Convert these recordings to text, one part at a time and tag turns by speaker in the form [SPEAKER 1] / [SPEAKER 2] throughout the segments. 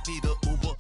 [SPEAKER 1] Need a Uber.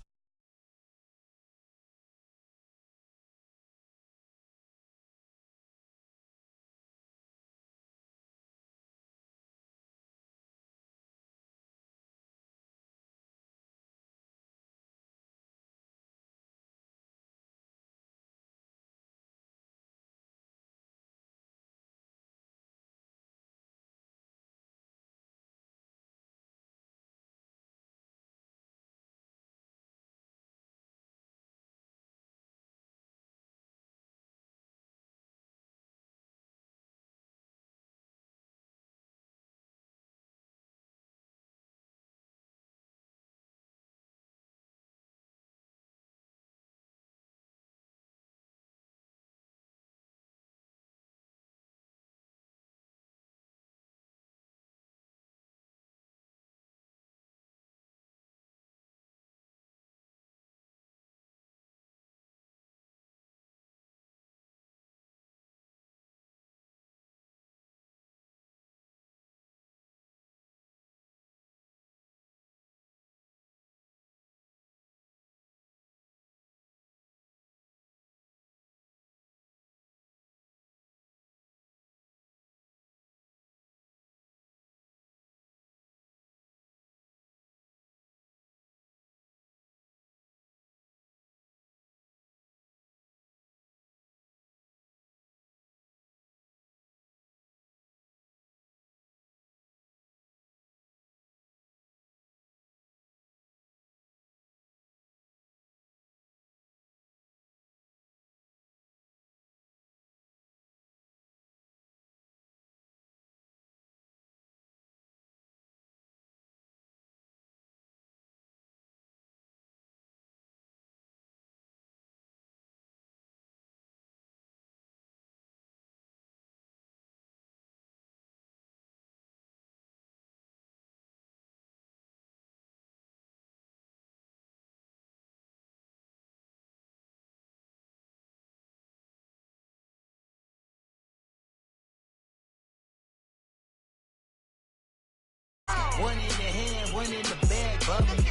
[SPEAKER 2] One in the hand, one in the bag, bubbling.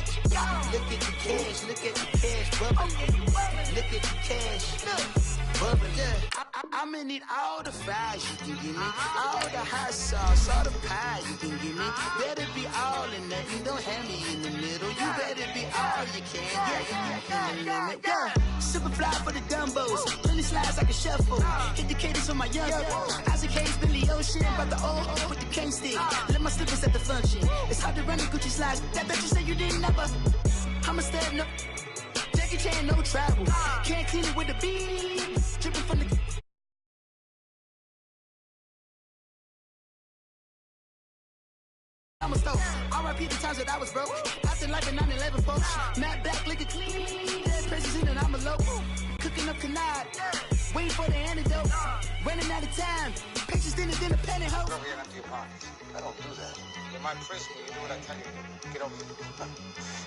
[SPEAKER 2] Look at the cash bubbling. Look at the cash, bubbling. I I'ma need all the fries you can give me, all the hot sauce, all the pie you can give me. Better be all in nothing, don't have me in the middle. You better be all you can, yeah, in the limit, yeah. Super fly for the dumbos, plenty slides like a shuffle. Hit the cadence on my young Isaac Hayes, Billy Ocean, but the old with the cane stick. Let my slippers at the function. It's hard to run the Gucci slides. That bet you say you didn't never. I'ma stand up. Jackie Chan, no travel. Can't clean it with the beat. Dripping from the. I'm a stove. R.I.P. the times that I was broke. Acting like a 9/11 folks. Matt back, looking clean. Dead presents in and I'm a local. Cooking up canard. Waiting for the antidote. Running out of time. Pictures in the panic hoe.
[SPEAKER 3] I don't do that. In my prison, you do what I tell you. Get over here.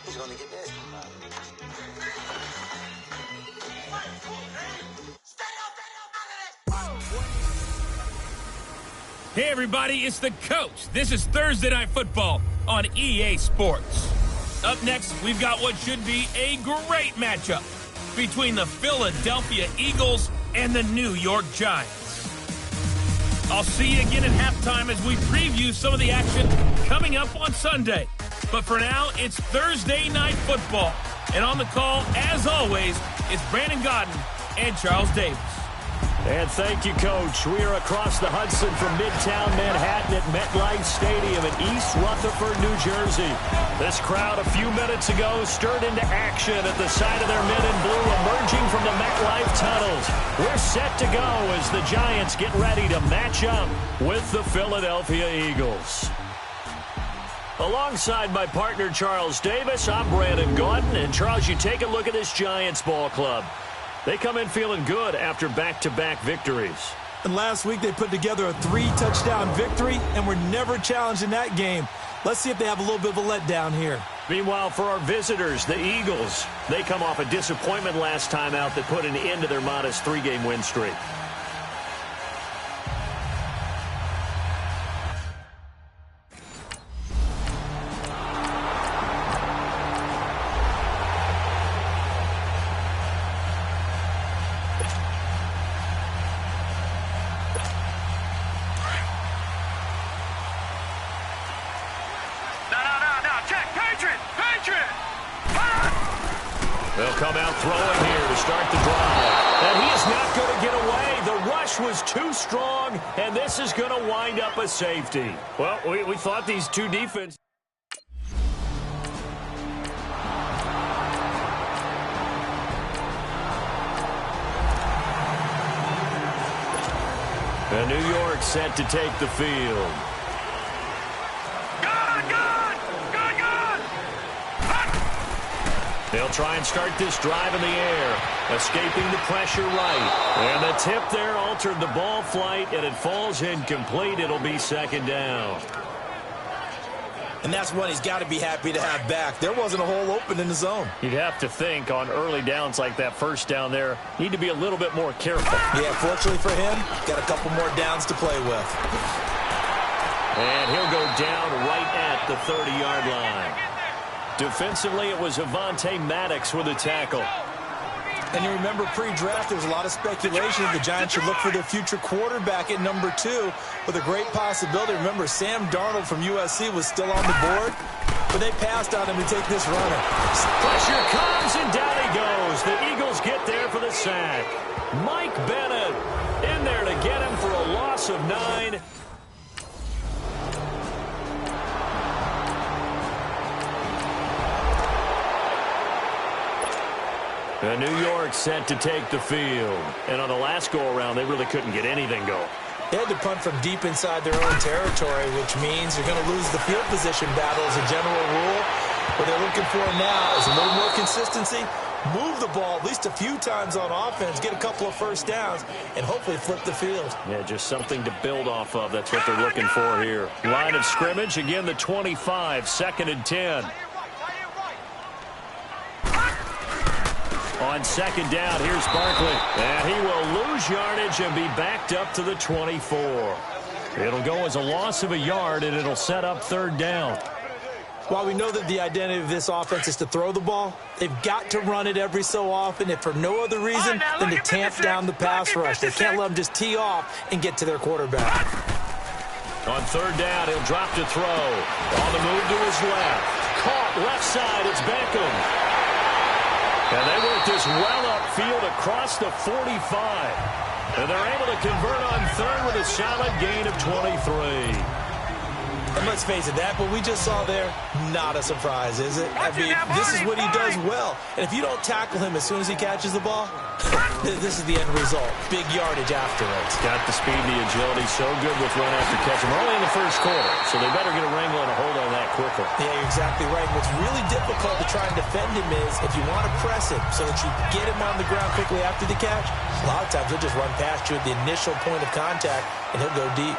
[SPEAKER 3] Who's gonna get this?
[SPEAKER 4] Hey everybody, it's the coach. This is Thursday Night Football on EA Sports. Up next, we've got what should be a great matchup between the Philadelphia Eagles and the New York Giants. I'll see you again at halftime as we preview some of the action coming up on Sunday. But for now, it's Thursday Night Football. And on the call, as always, it's Brandon Godden and Charles Davis.
[SPEAKER 5] And thank you, Coach. We are across the Hudson from Midtown Manhattan at MetLife Stadium in East Rutherford, New Jersey. This crowd a few minutes ago stirred into action at the side of their men in blue emerging from the MetLife tunnels. We're set to go as the Giants get ready to match up with the Philadelphia Eagles. Alongside my partner, Charles Davis, I'm Brandon Gaudin. And, Charles, you take a look at this Giants ball club. They come in feeling good after back-to-back victories.
[SPEAKER 6] And last week they put together a 3-touchdown victory and were never challenged in that game. Let's see if they have a little bit of a letdown here.
[SPEAKER 5] Meanwhile, for our visitors, the Eagles, they come off a disappointment last time out that put an end to their modest 3-game win streak. They'll come out throwing here to start the drive. And he is not going to get away. The rush was too strong, and this is going to wind up a safety. Well, we thought these two defenses. And New York set to take the field. They'll try and start this drive in the air, escaping the pressure right. And the tip there altered the ball flight, and it falls incomplete. It'll be second down.
[SPEAKER 6] And that's one he's got to be happy to have back. There wasn't a hole open in the zone.
[SPEAKER 5] You'd have to think on early downs like that first down there, need to be a little bit more careful.
[SPEAKER 6] Yeah, fortunately for him, got a couple more downs to play with.
[SPEAKER 5] And he'll go down right at the 30-yard line. Defensively, it was Avonte Maddox with a tackle.
[SPEAKER 6] And you remember pre-draft, there was a lot of speculation the Giants should look for their future quarterback at number 2 with a great possibility. Remember, Sam Darnold from USC was still on the board, but they passed on him to take this runner.
[SPEAKER 5] Pressure comes, and down he goes. The Eagles get there for the sack. Mike Bennett in there to get him for a loss of 9. And New York set to take the field. And on the last go-around, they really couldn't get anything going.
[SPEAKER 6] They had to punt from deep inside their own territory, which means you're going to lose the field position battle as a general rule. What they're looking for now is a little more consistency, move the ball at least a few times on offense, get a couple of first downs, and hopefully flip the field.
[SPEAKER 5] Yeah, just something to build off of. That's what they're looking for here. Line of scrimmage, again, the 25, 2nd and 10. On second down, here's Barkley. And he will lose yardage and be backed up to the 24. It'll go as a loss of a yard, and it'll set up 3rd down.
[SPEAKER 6] While we know that the identity of this offense is to throw the ball, they've got to run it every so often, if for no other reason than to tamp down the pass rush. They can't let them just tee off and get to their quarterback.
[SPEAKER 5] On third down, he'll drop to throw. On the move to his left. Caught left side, it's Beckham. And they work this well upfield across the 45. And they're able to convert on third with a solid gain of 23.
[SPEAKER 6] And let's face it, that what we just saw there, not a surprise, is it? I mean, this is what he does well. And if you don't tackle him as soon as he catches the ball, this is the end result. Big yardage afterwards.
[SPEAKER 5] Got the speed and the agility, so good with run after catch. We're only in the first quarter, so they better get a wrangle and a hold on that quickly.
[SPEAKER 6] Yeah, you're exactly right. What's really difficult to try and defend him is if you want to press him so that you get him on the ground quickly after the catch, a lot of times he'll just run past you at the initial point of contact, and he'll go deep.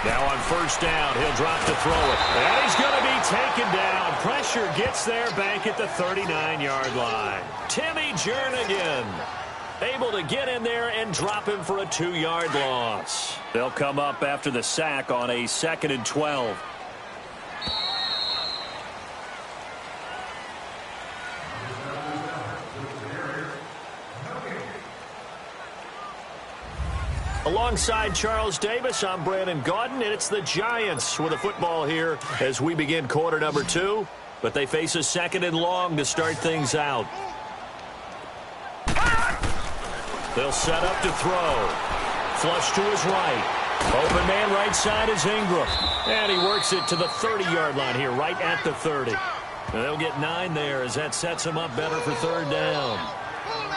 [SPEAKER 5] Now on first down, he'll drop to throw it. And he's going to be taken down. Pressure gets there back at the 39-yard line. Timmy Jernigan able to get in there and drop him for a 2-yard loss. They'll come up after the sack on a 2nd and 12. Alongside Charles Davis, I'm Brandon Gaudin, and it's the Giants with the football here as we begin quarter number 2. But they face a 2nd and long to start things out. They'll set up to throw. Flush to his right. Open man right side is Ingram. And he works it to the 30-yard line here, right at the 30. And they'll get 9 there as that sets him up better for third down.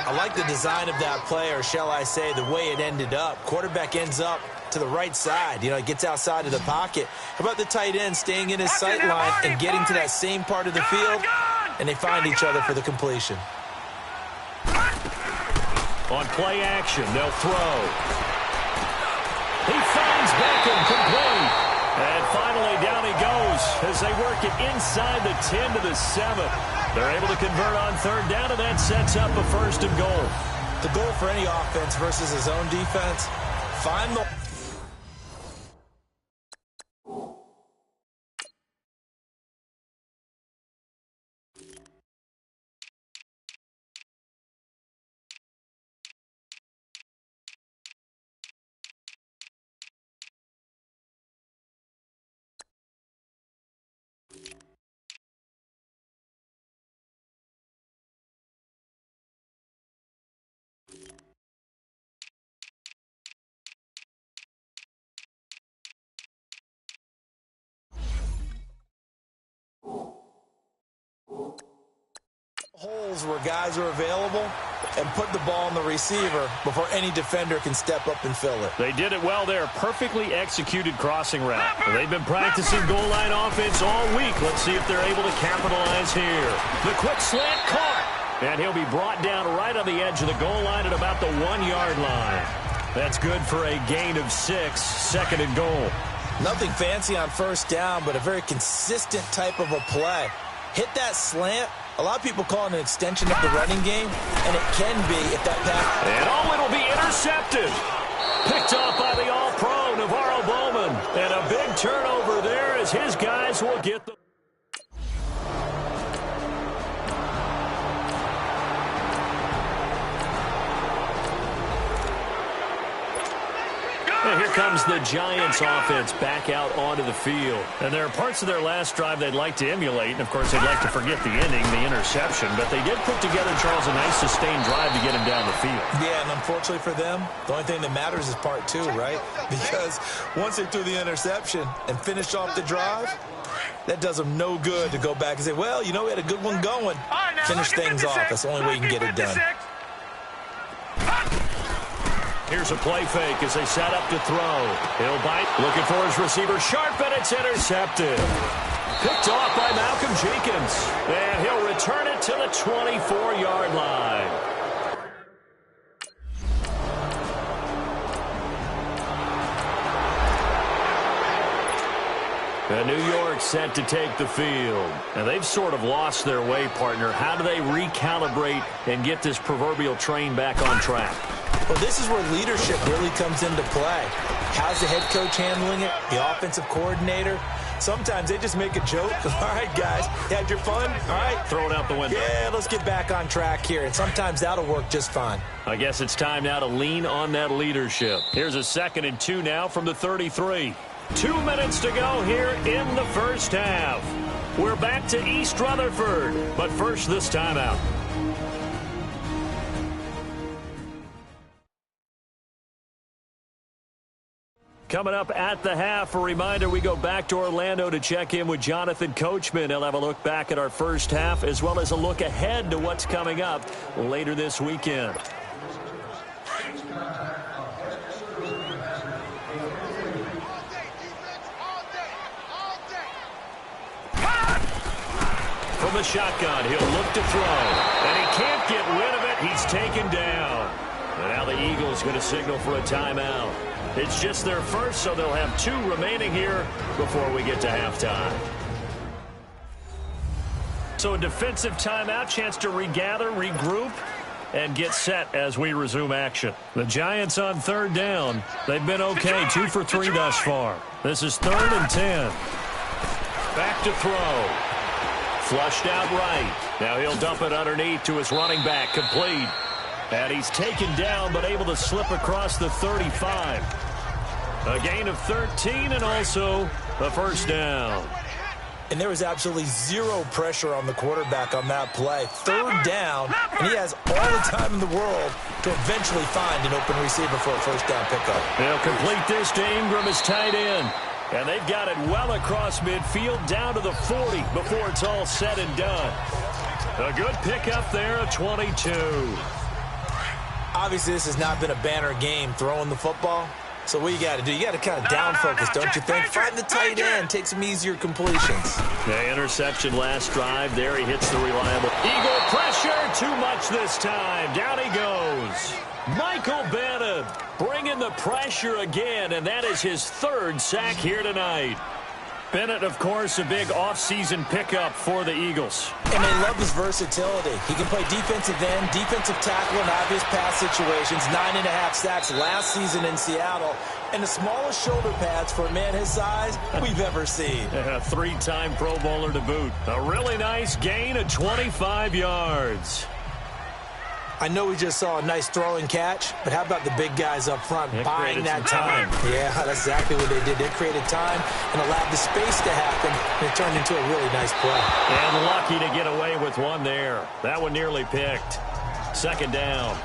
[SPEAKER 6] I like the design of that play, or shall I say the way it ended up. Quarterback ends up to the right side. You know, he gets outside of the pocket. How about the tight end staying in his sight line and getting to that same part of the field, and they find each other for the completion.
[SPEAKER 5] On play action, they'll throw. He finds Beckham complete. And finally down he goes as they work it inside the 10 to the 7. They're able to convert on third down, and that sets up a 1st and goal.
[SPEAKER 6] The goal for any offense versus his own defense, find the... holes where guys are available and put the ball on the receiver before any defender can step up and fill it.
[SPEAKER 5] They did it well there. Perfectly executed crossing route. They've been practicing goal line offense all week. Let's see if they're able to capitalize here. The quick slant caught. And he'll be brought down right on the edge of the goal line at about the 1-yard line. That's good for a gain of 6, 2nd and goal.
[SPEAKER 6] Nothing fancy on first down, but a very consistent type of a play. Hit that slant. A lot of people call it an extension of the running game, and it can be if that pass...
[SPEAKER 5] And it'll be intercepted. Picked off by the all-pro, Navarro Bowman. And a big turnover there as his guys will get the... And here comes the Giants offense back out onto the field. And there are parts of their last drive they'd like to emulate. And, of course, they'd like to forget the inning, the interception. But they did put together, Charles, a nice sustained drive to get him down the field.
[SPEAKER 6] Yeah, and unfortunately for them, the only thing that matters is part 2, right? Because once they threw the interception and finished off the drive, that does them no good to go back and say, well, you know, we had a good one going. Finish things off. That's the only way you can get it done.
[SPEAKER 5] Here's a play fake as they set up to throw. He'll bite. Looking for his receiver. Sharp, and it's intercepted. Picked off by Malcolm Jenkins. And he'll return it to the 24-yard line. And New York set to take the field. And they've sort of lost their way, partner. How do they recalibrate and get this proverbial train back on track?
[SPEAKER 6] Well, this is where leadership really comes into play. How's the head coach handling it? The offensive coordinator? Sometimes they just make a joke. All right, guys, you had your fun? All right.
[SPEAKER 5] Throw it out the window.
[SPEAKER 6] Yeah, let's get back on track here. And sometimes that'll work just fine.
[SPEAKER 5] I guess it's time now to lean on that leadership. Here's a 2nd and 2 now from the 33. 2 minutes to go here in the first half. We're back to East Rutherford, but first this timeout. Coming up at the half, a reminder, we go back to Orlando to check in with Jonathan Coachman. He'll have a look back at our first half as well as a look ahead to what's coming up later this weekend. From the shotgun, he'll look to throw, and he can't get rid of it. He's taken down. And now the Eagles going to signal for a timeout. It's just their first, so they'll have 2 remaining here before we get to halftime. So a defensive timeout, chance to regather, regroup, and get set as we resume action. The Giants on 3rd down. They've been okay, 2 for 3 thus far. This is 3rd and 10. Back to throw. Flushed out right. Now he'll dump it underneath to his running back, complete. And he's taken down, but able to slip across the 35. A gain of 13 and also a first down.
[SPEAKER 6] And there was absolutely zero pressure on the quarterback on that play. 3rd down, and he has all the time in the world to eventually find an open receiver for a first down pickup.
[SPEAKER 5] They'll complete this to Ingram as tight end. And they've got it well across midfield down to the 40 before it's all said and done. A good pickup there, a 22.
[SPEAKER 6] Obviously, this has not been a banner game throwing the football. So what you got to do, you got to kind of down focus, don't you think? Find the tight end, take some easier completions.
[SPEAKER 5] The interception last drive. There he hits the reliable. Eagle pressure, too much this time. Down he goes. Michael Bannon bringing the pressure again, and that is his 3rd sack here tonight. Bennett, of course, a big offseason pickup for the Eagles.
[SPEAKER 6] And they love his versatility. He can play defensive end, defensive tackle in obvious pass situations. 9.5 sacks last season in Seattle. And the smallest shoulder pads for a man his size we've ever seen.
[SPEAKER 5] A 3-time Pro Bowler to boot. A really nice gain of 25 yards.
[SPEAKER 6] I know we just saw a nice throwing catch, but how about the big guys up front buying that time? Yeah, that's exactly what they did. They created time and allowed the space to happen, and it turned into a really nice play.
[SPEAKER 5] And lucky to get away with one there. That one nearly picked. 2nd down.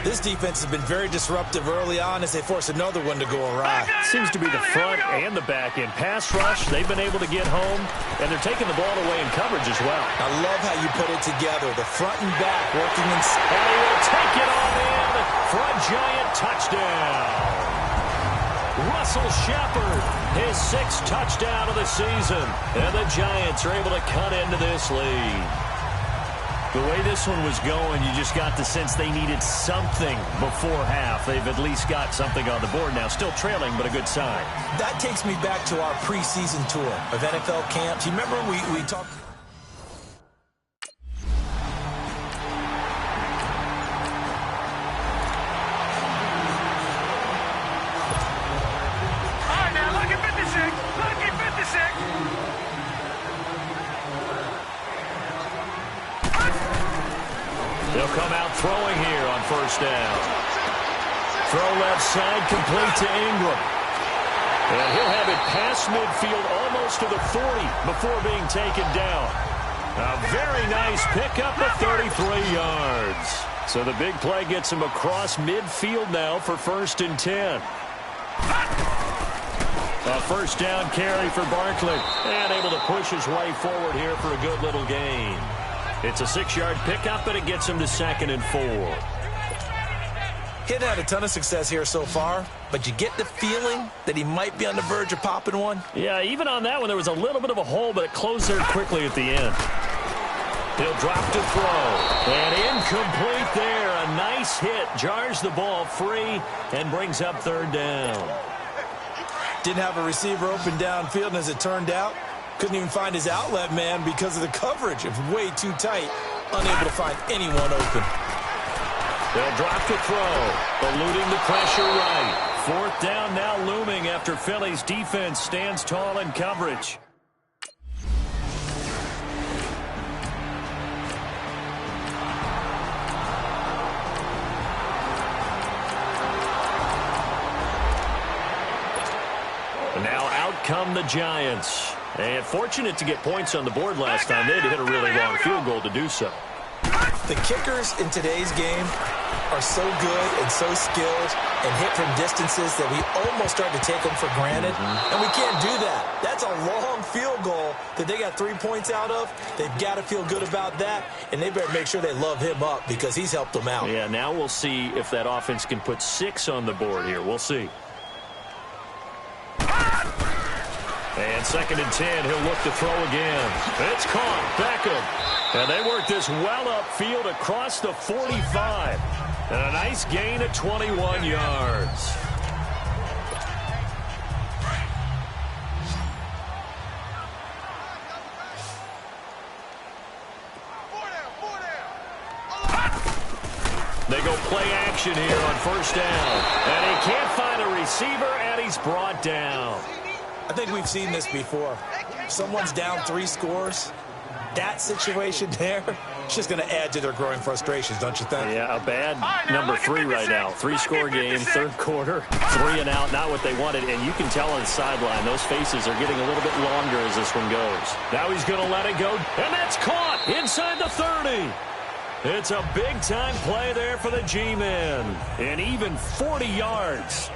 [SPEAKER 6] This defense has been very disruptive early on as they force another one to go awry.
[SPEAKER 5] Seems to be the front and the back end. Pass rush, they've been able to get home, and they're taking the ball away in coverage as well.
[SPEAKER 6] I love how you put it together. The front and back working in.
[SPEAKER 5] And he will take it all in for a Giant touchdown. Russell Shepard, his 6th touchdown of the season. And the Giants are able to cut into this lead. The way this one was going, you just got the sense they needed something before half. They've at least got something on the board now. Still trailing, but a good sign.
[SPEAKER 6] That takes me back to our preseason tour of NFL camps. You remember we talked...
[SPEAKER 5] They'll come out throwing here on first down. Throw left side, complete to Ingram. And he'll have it past midfield almost to the 40 before being taken down. A very nice pickup of 33 yards. So the big play gets him across midfield now for 1st and 10. A first down carry for Barkley. And able to push his way forward here for a good little gain. It's a 6-yard pickup, but it gets him to 2nd and 4.
[SPEAKER 6] He hadn't had a ton of success here so far, but you get the feeling that he might be on the verge of popping one.
[SPEAKER 5] Yeah, even on that one, there was a little bit of a hole, but it closed there quickly at the end. He'll drop to throw. And incomplete there. A nice hit. Jars the ball free and brings up 3rd down.
[SPEAKER 6] Didn't have a receiver open downfield, and as it turned out, couldn't even find his outlet man because of the coverage. It was way too tight. Unable to find anyone open.
[SPEAKER 5] They'll drop to throw. Eluding the pressure right. 4th down now looming after Philly's defense stands tall in coverage. Now out come the Giants. And fortunate to get points on the board last time. They had to hit a really long field goal to do so.
[SPEAKER 6] The kickers in today's game are so good and so skilled and hit from distances that we almost start to take them for granted. And we can't do that. That's a long field goal that they got 3 points out of. They've got to feel good about that, and they better make sure they love him up because he's helped them out.
[SPEAKER 5] Yeah, now we'll see if that offense can put 6 on the board here. We'll see. And 2nd and 10, he'll look to throw again. It's caught. Beckham. And they work this well upfield across the 45. And a nice gain of 21 yards. They go play action here on 1st down. And he can't find a receiver, and he's brought down.
[SPEAKER 6] I think we've seen this before. Someone's down 3 scores. That situation there, it's just going to add to their growing frustrations, don't you think?
[SPEAKER 5] Yeah, a bad number 3 right now. 3-score game, 3rd quarter, 3 and out, not what they wanted. And you can tell on the sideline, those faces are getting a little bit longer as this one goes. Now he's going to let it go, and that's caught inside the 30. It's a big-time play there for the G-men, and even 40 yards.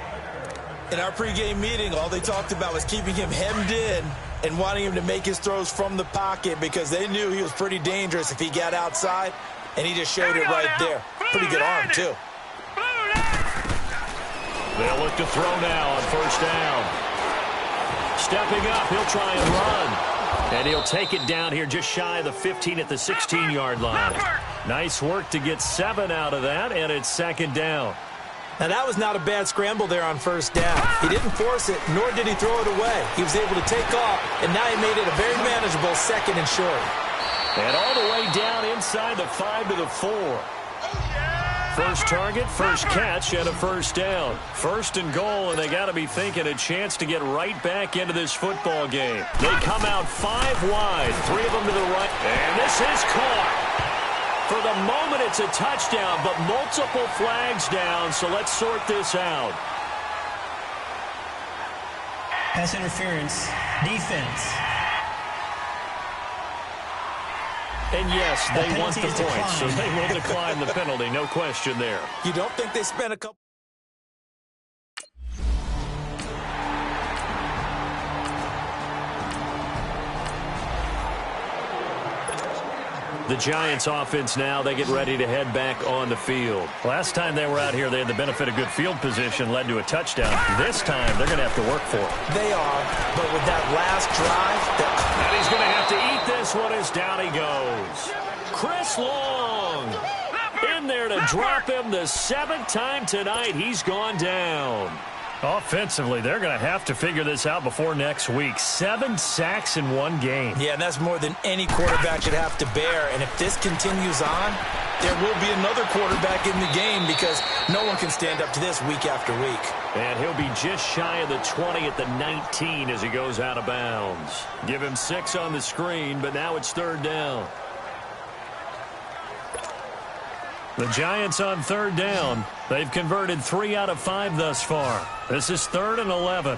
[SPEAKER 6] In our pregame meeting, all they talked about was keeping him hemmed in and wanting him to make his throws from the pocket because they knew he was pretty dangerous if he got outside, and he just showed it right there. Pretty good arm, too.
[SPEAKER 5] They'll look to throw now on 1st down. Stepping up, he'll try and run. And he'll take it down here just shy of the 15 at the 16-yard line. Nice work to get 7 out of that, and it's 2nd down.
[SPEAKER 6] Now, that was not a bad scramble there on 1st down. He didn't force it, nor did he throw it away. He was able to take off, and now he made it a very manageable 2nd and short.
[SPEAKER 5] And all the way down inside the 5 to the 4. First target, first catch, and a 1st down. 1st and goal, and they got to be thinking a chance to get right back into this football game. They come out 5 wide, 3 of them to the right, and this is caught. For the moment, it's a touchdown, but multiple flags down, so let's sort this out.
[SPEAKER 7] Pass interference, defense.
[SPEAKER 5] And yes, they want the points, so they will decline the penalty, no question there.
[SPEAKER 6] You don't think they spent a couple...
[SPEAKER 5] The Giants offense now, they get ready to head back on the field. Last time they were out here, they had the benefit of good field position, led to a touchdown. This time, they're going to have to work for it.
[SPEAKER 6] They are, but with that last drive...
[SPEAKER 5] And he's going to have to eat this one as down he goes. Chris Long in there to drop him the 7th time tonight. He's gone down. Offensively, they're going to have to figure this out before next week. 7 sacks in 1 game.
[SPEAKER 6] Yeah, and that's more than any quarterback should have to bear. And if this continues on, there will be another quarterback in the game because no one can stand up to this week after week.
[SPEAKER 5] And he'll be just shy of the 20 at the 19 as he goes out of bounds. Give him 6 on the screen, but now it's 3rd down. The Giants on 3rd down. They've converted 3 out of 5 thus far. This is 3rd and 11.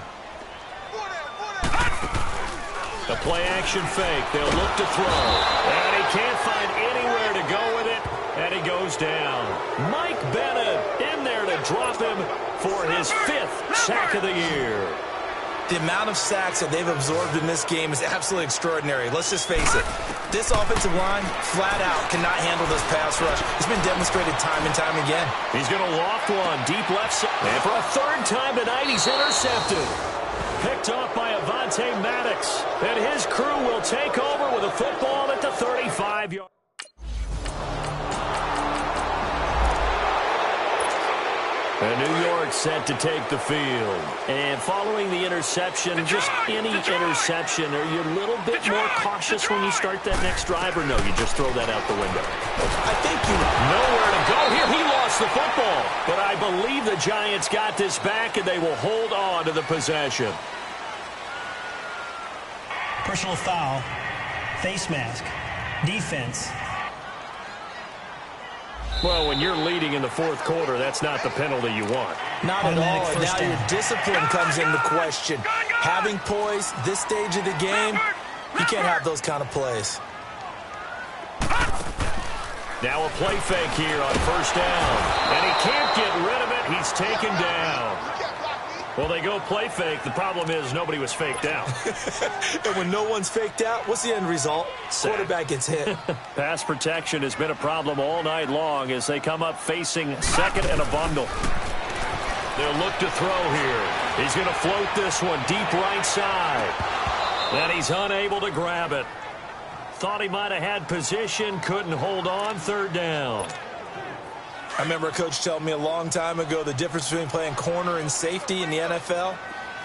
[SPEAKER 5] The play-action fake. They'll look to throw. And he can't find anywhere to go with it. And he goes down. Mike Bennett in there to drop him for his 5th sack of the year.
[SPEAKER 6] The amount of sacks that they've absorbed in this game is absolutely extraordinary. Let's just face it. This offensive line, flat out, cannot handle this pass rush. It's been demonstrated time and time again.
[SPEAKER 5] He's going to loft one deep left side. And for a 3rd time tonight, he's intercepted. Picked off by Avonte Maddox. And his crew will take over with a football at the 35-yard. And New York set to take the field. And following the interception, just any interception, are you a little bit more cautious when you start that next drive, or no, you just throw that out the window?
[SPEAKER 6] I think you...
[SPEAKER 5] Nowhere to go here. He lost lost the football, but I believe the Giants got this back, and they will hold on to the possession.
[SPEAKER 7] Personal foul, face mask, defense.
[SPEAKER 5] Well, when you're leading in the fourth quarter, that's not the penalty you want.
[SPEAKER 6] Not at all. And now
[SPEAKER 7] down.
[SPEAKER 6] your discipline comes into question. Having poise this stage of the game, you can't have those kind of plays.
[SPEAKER 5] Now a play fake here on first down. And he can't get rid of it. He's taken down. Well, they go play fake. The problem is nobody was faked out.
[SPEAKER 6] And when no one's faked out, what's the end result? Quarterback gets hit.
[SPEAKER 5] Pass protection has been a problem all night long as they come up facing second and a bundle. They'll look to throw here. He's going to float this one deep right side. And he's unable to grab it. Thought he might have had position, couldn't hold on, third down.
[SPEAKER 6] I remember a coach telling me a long time ago the difference between playing corner and safety in the NFL.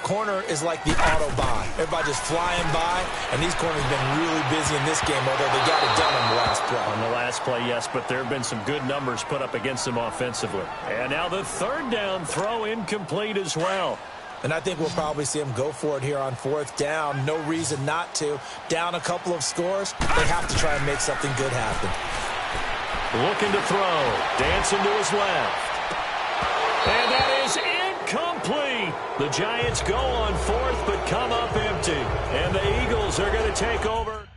[SPEAKER 6] Corner is like the Autobahn. Everybody just flying by, and these corners have been really busy in this game, although they got it done on the last play.
[SPEAKER 5] On the last play, yes, but there have been some good numbers put up against them offensively. And now the third down throw incomplete as well.
[SPEAKER 6] And I think we'll probably see him go for it here on fourth down. No reason not to. Down a couple of scores, they have to try and make something good happen.
[SPEAKER 5] Looking to throw. Dancing to his left. And that is incomplete. The Giants go on fourth but come up empty. And the Eagles are going to take over.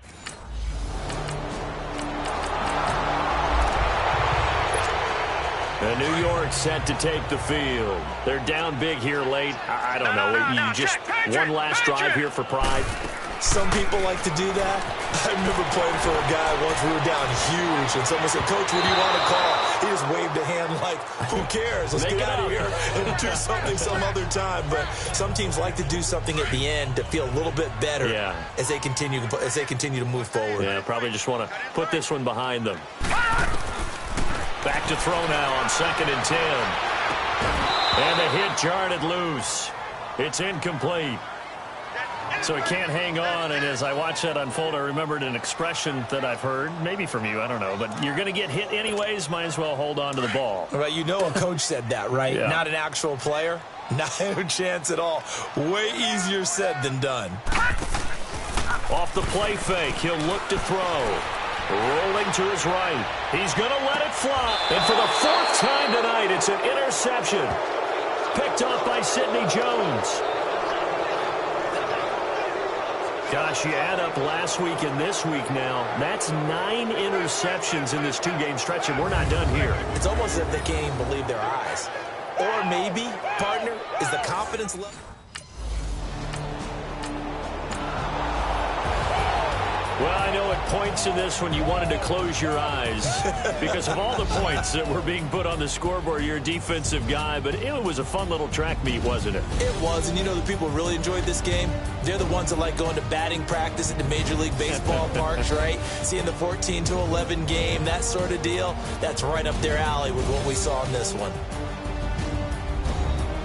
[SPEAKER 5] And New York set to take the field. They're down big here late. I don't know. You just one last drive here for pride.
[SPEAKER 6] Some people like to do that. I remember playing for a guy once. We were down huge, and someone said, "Coach, what do you want to call?" He just waved a hand like, "Who cares? Let's get out of here and do something some other time." But some teams like to do something at the end to feel a little bit better as they continue to move forward.
[SPEAKER 5] Yeah, probably just want to put this one behind them. Back to throw now on 2nd and 10. And the hit jarred it loose. It's incomplete. So he can't hang on, and as I watch that unfold, I remembered an expression that I've heard, maybe from you, I don't know, but you're going to get hit anyways, might as well hold on to the ball.
[SPEAKER 6] Right, you know a coach said that, right?
[SPEAKER 5] Yeah.
[SPEAKER 6] Not an actual player. Not a chance at all. Way easier said than done.
[SPEAKER 5] Off the play fake, he'll look to throw. Rolling to his right. He's going to let it fly. And for the 4th time tonight, it's an interception. Picked off by Sidney Jones. Gosh, you add up last week and this week now. That's 9 interceptions in this 2-game stretch, and we're not done here.
[SPEAKER 6] It's almost as if they can't even believe their eyes. Or maybe, partner, is the confidence level.
[SPEAKER 5] Well, I know at points in this when you wanted to close your eyes because of all the points that were being put on the scoreboard. You're a defensive guy, but it was a fun little track meet, wasn't it?
[SPEAKER 6] It was, and you know the people who really enjoyed this game? They're the ones that like going to batting practice at the Major League Baseball parks, right? Seeing the 14-11 game, that sort of deal. That's right up their alley with what we saw in this one.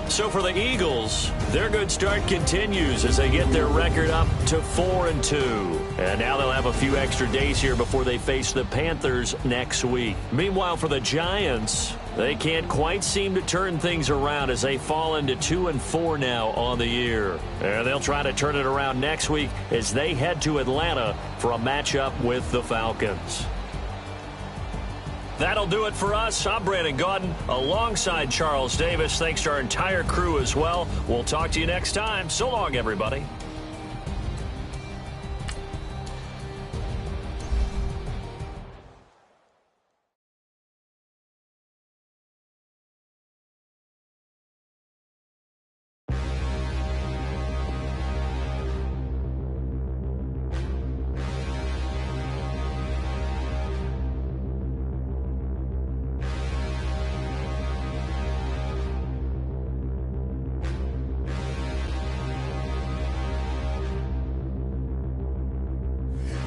[SPEAKER 5] So for the Eagles, their good start continues as they get their record up to 4-2. And now they'll have a few extra days here before they face the Panthers next week. Meanwhile, for the Giants, they can't quite seem to turn things around as they fall into 2-4 now on the year. And they'll try to turn it around next week as they head to Atlanta for a matchup with the Falcons. That'll do it for us. I'm Brandon Gaudin alongside Charles Davis. Thanks to our entire crew as well. We'll talk to you next time. So long, everybody.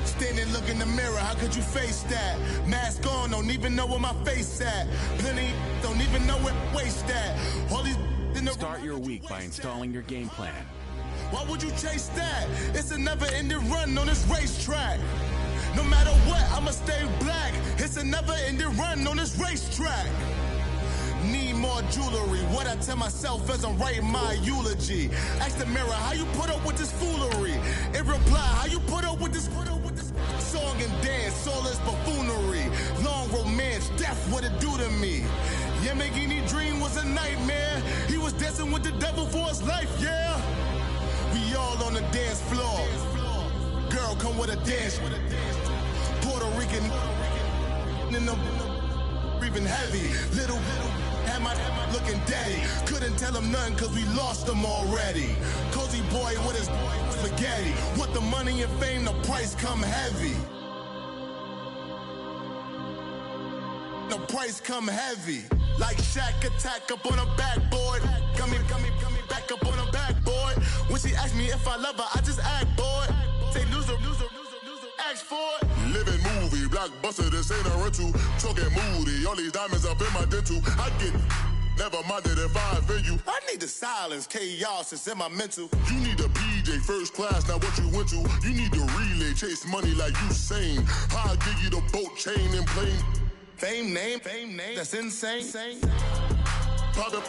[SPEAKER 1] Standing, look in the mirror, how could you face that? Mask on, don't even know where my face at. Plenty don't even know where waist at. All these in the
[SPEAKER 8] Start your week by installing your game plan.
[SPEAKER 1] Why would you chase that? It's a never-ending run on this racetrack. No matter what, I'ma stay black. It's a never-ending run on this racetrack. more jewelry. What I tell myself as I'm writing my eulogy. Ask the mirror, how you put up with this foolery? In reply, how you put up with this song and dance, all this buffoonery. Long romance, death, what it do to me? Yamagini dream was a nightmare. He was dancing with the devil for his life, yeah. We all on the dance floor. Girl, come with a dance. Puerto Rican in the breathing heavy. Little had my looking daddy. Couldn't tell him nothing cause we lost him already. Cozy boy with his spaghetti. Want the money and fame, the price come heavy. The price come heavy. Like Shaq attack up on a backboard. Coming back up on a backboard. When she asked me if I love her, I just act bored. Say loser, ask for it. Living movie, blockbuster, this ain't a rental. Talking moody, all these diamonds up in my dental. I get never minded if I offend you. I need the silence, chaos is in my mental. You need a PJ, first class, not what you went to. You need the relay, chase money like you sane. I'll give you the boat, chain, and plane. Fame name, that's insane. Pop up.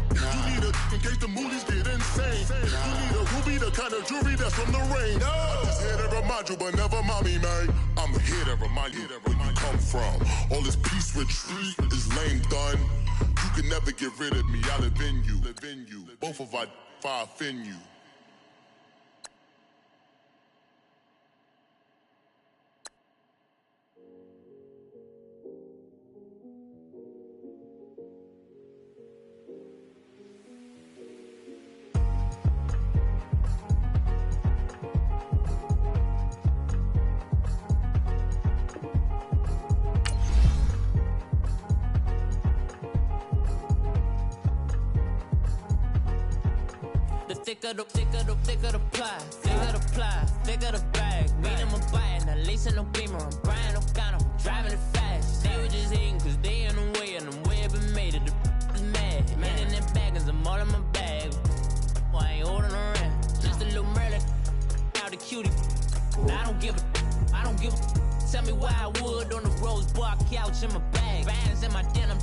[SPEAKER 1] You need a, in case the movies get insane. You need a ruby, the kind of jewelry that's from the rain. I'm just here to remind you, but never mommy, man. I'm here to remind you where you come from. All this peace retreat is lame done. You can never get rid of me, I live in you. Both of our fire offend you.
[SPEAKER 9] Thicker the ply, thicker the bag. Mean I'm a buy and I lace in no beamer. I'm Brian O'Connor, I'm driving it fast. They were just hating cause they in the way and I'm way up and made it. The is mad. Man in them baggins, I'm all in my bag. Boy, I ain't holding around. Just a little Merlin, out the cutie. I don't give a. Tell me why I would on the rose bar couch in my bag. Bands in my denim.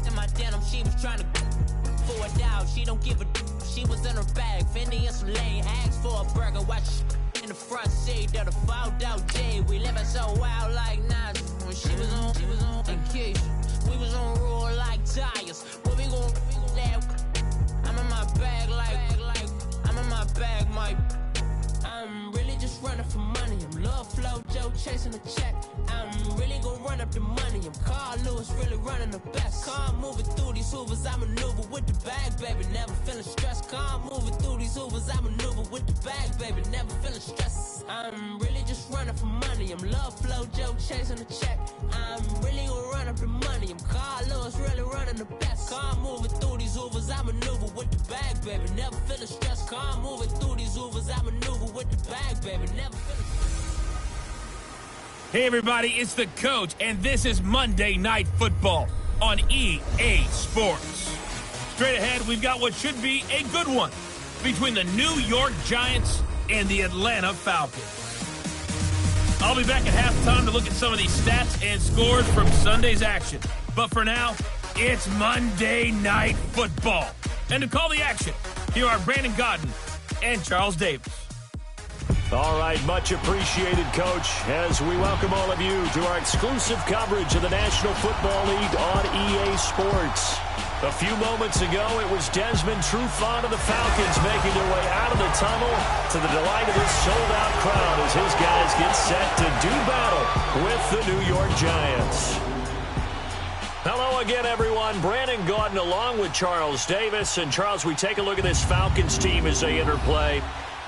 [SPEAKER 9] In my denim, she was trying to for a doubt. She don't give a. She was in her bag, Fendi and some lane. Asked for a burger, watch in the front seat of the fouled out J. We living so wild like Nas. When she was on vacation, we was on roll like tires. Where we gon' that? I'm in my bag like I'm in my bag, Mike. I'm really just running for money. I'm Love Flow Joe chasing the check. I'm really gon' run up the money. I'm Carl Lewis, really running the best. Car moving through these hoovers, I maneuver with the bag, baby. Never feeling stressed. Car moving through these hoovers, I maneuver with the bag, baby. Never feeling stressed. I'm really just running for money. I'm Love Flow Joe chasing the check. I'm really gon' run up the money. I'm Carl Lewis, really running the best. Car moving through these hoovers, I maneuver with the bag, baby. Never feeling stressed. Car moving through these hoovers, I maneuver with the bag, baby. Never feeling.
[SPEAKER 4] Hey everybody, it's the coach, and this is Monday Night Football on EA Sports. Straight ahead, we've got what should be a good one between the New York Giants and the Atlanta Falcons. I'll be back at halftime to look at some of these stats and scores from Sunday's action. But for now, it's Monday Night Football. And to call the action, here are Brandon Godden and Charles Davis.
[SPEAKER 5] All right, much appreciated, Coach, as we welcome all of you to our exclusive coverage of the National Football League on EA Sports. A few moments ago, it was Desmond Trufant of the Falcons making their way out of the tunnel to the delight of his sold-out crowd as his guys get set to do battle with the New York Giants. Hello again, everyone. Brandon Gaudin along with Charles Davis. And, Charles, we take a look at this Falcons team as they interplay.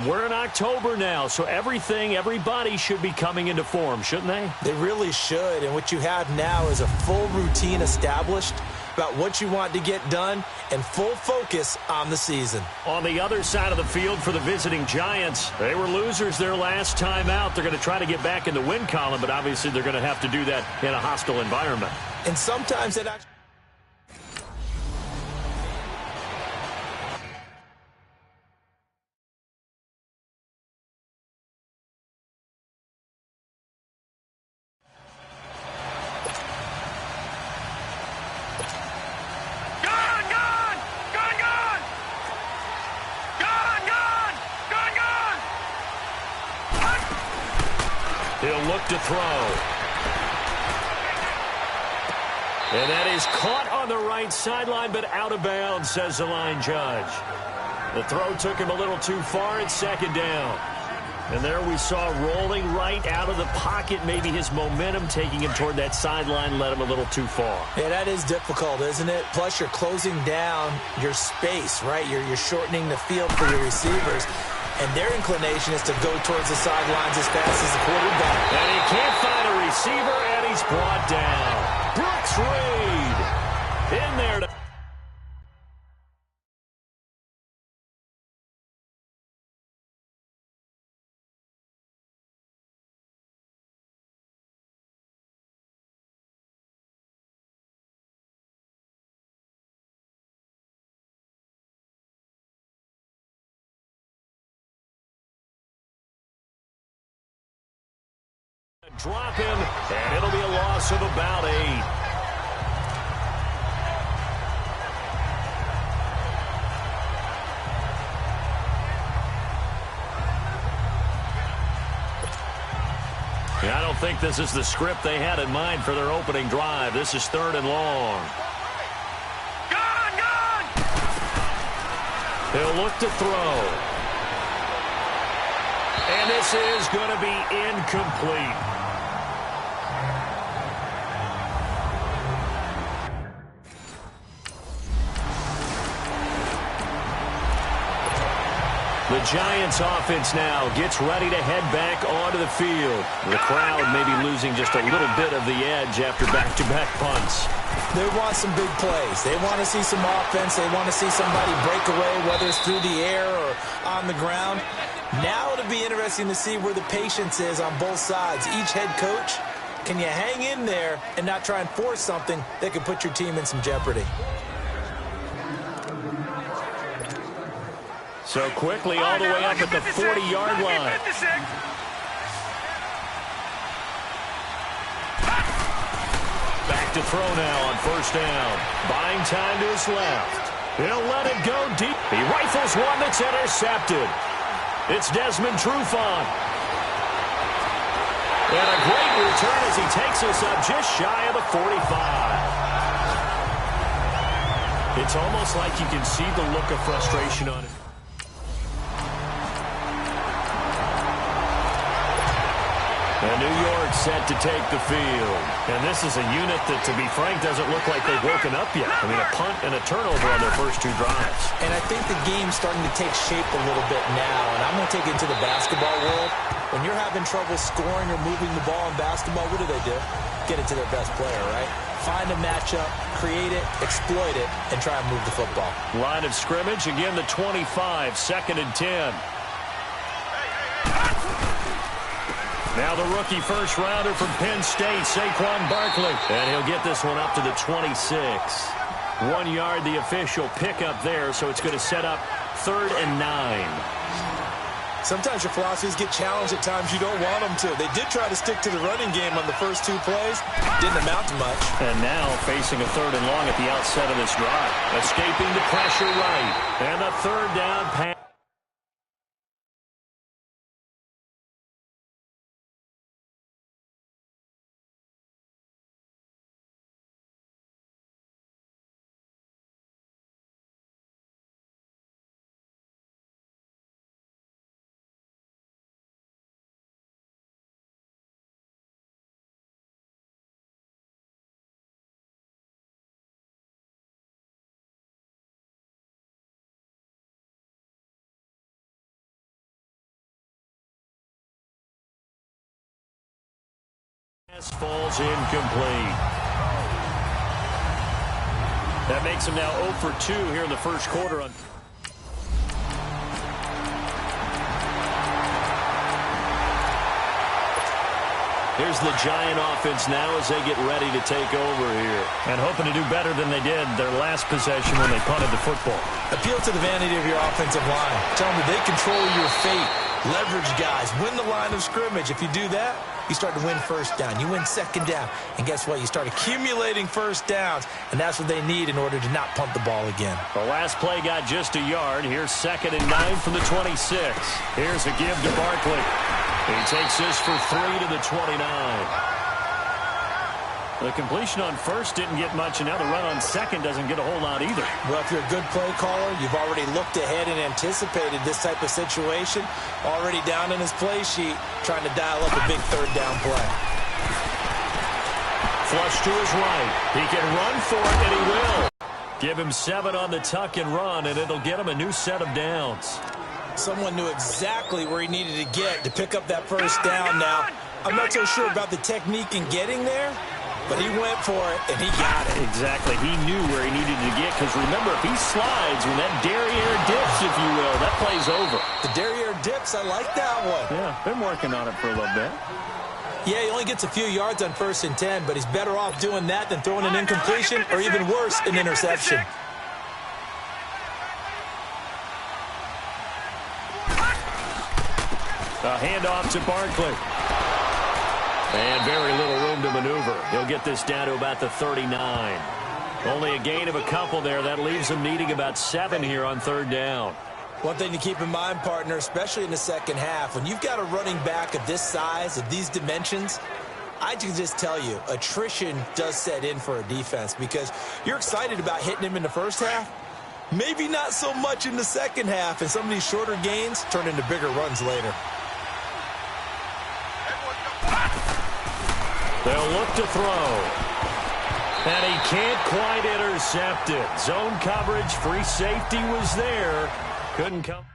[SPEAKER 5] We're in October now, so everybody should be coming into form, shouldn't they?
[SPEAKER 6] They really should, and what you have now is a full routine established about what you want to get done and full focus on the season.
[SPEAKER 5] On the other side of the field for the visiting Giants, they were losers their last time out. They're going to try to get back in the win column, but obviously they're going to have to do that in a hostile environment.
[SPEAKER 6] And sometimes it actually...
[SPEAKER 5] look to throw. And that is caught on the right sideline, but out of bounds, says the line judge. The throw took him a little too far. It's second down. And there we saw rolling right out of the pocket. Maybe his momentum taking him toward that sideline led him a little too far.
[SPEAKER 6] Yeah, that is difficult, isn't it? Plus, you're closing down your space, right? You're shortening the field for your receivers. And their inclination is to go towards the sidelines as fast as the quarterback.
[SPEAKER 5] And he can't find a receiver, and he's brought down. Brooks Reed in there to... drop him, and it'll be a loss of about 8. I don't think this is the script they had in mind for their opening drive. This is 3rd and long. Gone! He'll look to throw. And this is going to be incomplete. The Giants offense now gets ready to head back onto the field. The crowd may be losing just a little bit of the edge after back-to-back punts.
[SPEAKER 6] They want some big plays. They want to see some offense. They want to see somebody break away, whether it's through the air or on the ground. Now it'll be interesting to see where the patience is on both sides. Each head coach, can you hang in there and not try and force something that could put your team in some jeopardy?
[SPEAKER 5] So quickly all the way up at the 40-yard line. Back to throw now on 1st down. Buying time to his left. He'll let it go deep. He rifles one that's intercepted. It's Desmond Trufant. And a great return as he takes us up just shy of the 45. It's almost like you can see the look of frustration on it. And New York set to take the field. And this is a unit that, to be frank, doesn't look like they've woken up yet. I mean, a punt and a turnover on their first 2 drives.
[SPEAKER 6] And I think the game's starting to take shape a little bit now. And I'm going to take it into the basketball world. When you're having trouble scoring or moving the ball in basketball, what do? Get it to their best player, right? Find a matchup, create it, exploit it, and try and move the football.
[SPEAKER 5] Line of scrimmage, again the 25, 2nd and 10. Now the rookie first-rounder from Penn State, Saquon Barkley. And he'll get this one up to the 26. 1 yard, the official pickup there, so it's going to set up 3rd and 9.
[SPEAKER 6] Sometimes your philosophies get challenged at times you don't want them to. They did try to stick to the running game on the first 2 plays. Didn't amount to much.
[SPEAKER 5] And now facing a 3rd and long at the outset of this drive. Escaping the pressure right. And a 3rd down pass. Falls incomplete. That makes him now 0 for 2 here in the first quarter. Here's the Giant offense now as they get ready to take over here. And hoping to do better than they did their last possession when they punted the football.
[SPEAKER 6] Appeal to the vanity of your offensive line. Tell them that they control your fate. leverage guys, win the line of scrimmage. If you do that, you start to win first down. You win second down. And guess what? You start accumulating first downs, and that's what they need in order to not punt the ball again.
[SPEAKER 5] The last play got just a yard. Here's 2nd and 9 from the 26. Here's a give to Barkley. He takes this for 3 to the 29. The completion on first didn't get much, and now the run on second doesn't get a whole lot either.
[SPEAKER 6] Well, if you're a good play caller, you've already looked ahead and anticipated this type of situation. Already down in his play sheet, trying to dial up a big third down play.
[SPEAKER 5] Flush to his right. He can run for it, and he will. Give him 7 on the tuck and run, and it'll get him a new set of downs.
[SPEAKER 6] Someone knew exactly where he needed to get to pick up that first down now. I'm not so sure about the technique in getting there, but he went for it, and he got it.
[SPEAKER 5] Exactly. He knew where he needed to get, because remember, if he slides, when that derriere dips, if you will, that play's over.
[SPEAKER 6] The derriere dips, I like that one.
[SPEAKER 5] Yeah, been working on it for a little bit.
[SPEAKER 6] Yeah, he only gets a few yards on 1st and 10, but he's better off doing that than throwing an incompletion, or even worse, an interception.
[SPEAKER 5] A handoff to Barkley. And very little room to maneuver. He'll get this down to about the 39. Only a gain of a couple there. That leaves him needing about 7 here on 3rd down.
[SPEAKER 6] One thing to keep in mind, partner, especially in the second half, when you've got a running back of this size, of these dimensions, I can just tell you, attrition does set in for a defense, because you're excited about hitting him in the first half. Maybe not so much in the second half, and some of these shorter gains turn into bigger runs later.
[SPEAKER 5] They'll look to throw. And he can't quite intercept it. Zone coverage, free safety was there. Couldn't come.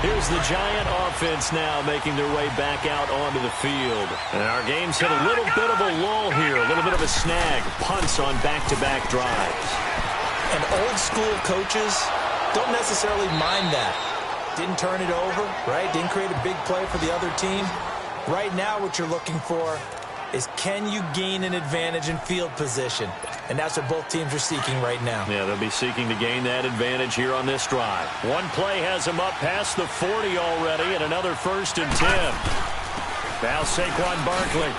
[SPEAKER 5] Here's the Giant offense now making their way back out onto the field. And our game's hit a little bit of a lull here, a little bit of a snag. Punts on back-to-back drives.
[SPEAKER 6] And old school coaches don't necessarily mind that. Didn't turn it over, right? Didn't create a big play for the other team. Right now what you're looking for is, can you gain an advantage in field position? And that's what both teams are seeking right now.
[SPEAKER 5] Yeah, they'll be seeking to gain that advantage here on this drive. One play has them up past the 40 already, and another 1st and 10. Now Saquon Barkley.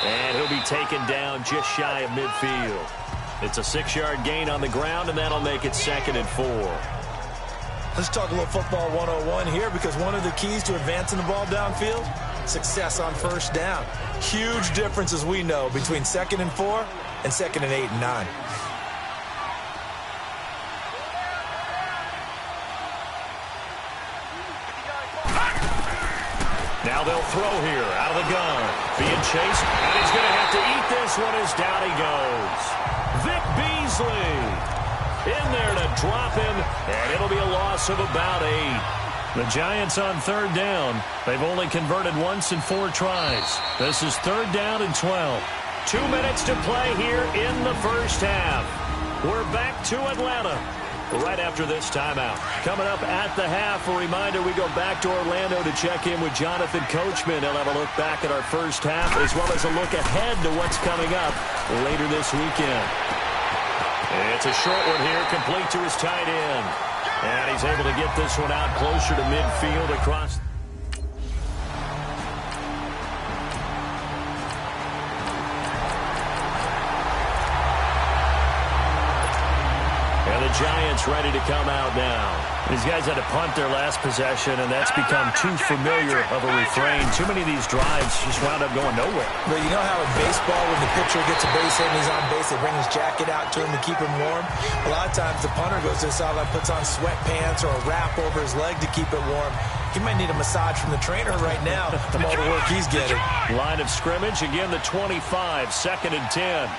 [SPEAKER 5] And he'll be taken down just shy of midfield. It's a 6-yard gain on the ground, and that'll make it 2nd and 4.
[SPEAKER 6] Let's talk a little football 101 here, because one of the keys to advancing the ball downfield, success on first down. Huge difference, as we know, between 2nd and 4 and 2nd and 8 and 9.
[SPEAKER 5] Now they'll throw here out of the gun. Being chased, and he's going to have to eat this one as down he goes. Vic Beasley in there to drop him, and it'll be a loss of about 8. The Giants on 3rd down. They've only converted once in 4 tries. This is 3rd down and 12. 2 minutes to play here in the first half. We're back to Atlanta right after this timeout. Coming up at the half, a reminder, we go back to Orlando to check in with Jonathan Coachman. He'll have a look back at our first half, as well as a look ahead to what's coming up later this weekend. It's a short one here, complete to his tight end. And he's able to get this one out closer to midfield across. And the Giants ready to come out now. These guys had to punt their last possession, and that's become too familiar of a refrain. Too many of these drives just wound up going nowhere.
[SPEAKER 6] But you know how in baseball, when the pitcher gets a base hit and he's on base, they bring his jacket out to him to keep him warm? A lot of times the punter goes to the sideline, puts on sweatpants or a wrap over his leg to keep it warm. He might need a massage from the trainer right now from all the work he's getting.
[SPEAKER 5] Line of scrimmage, again the 25, 2nd and 10.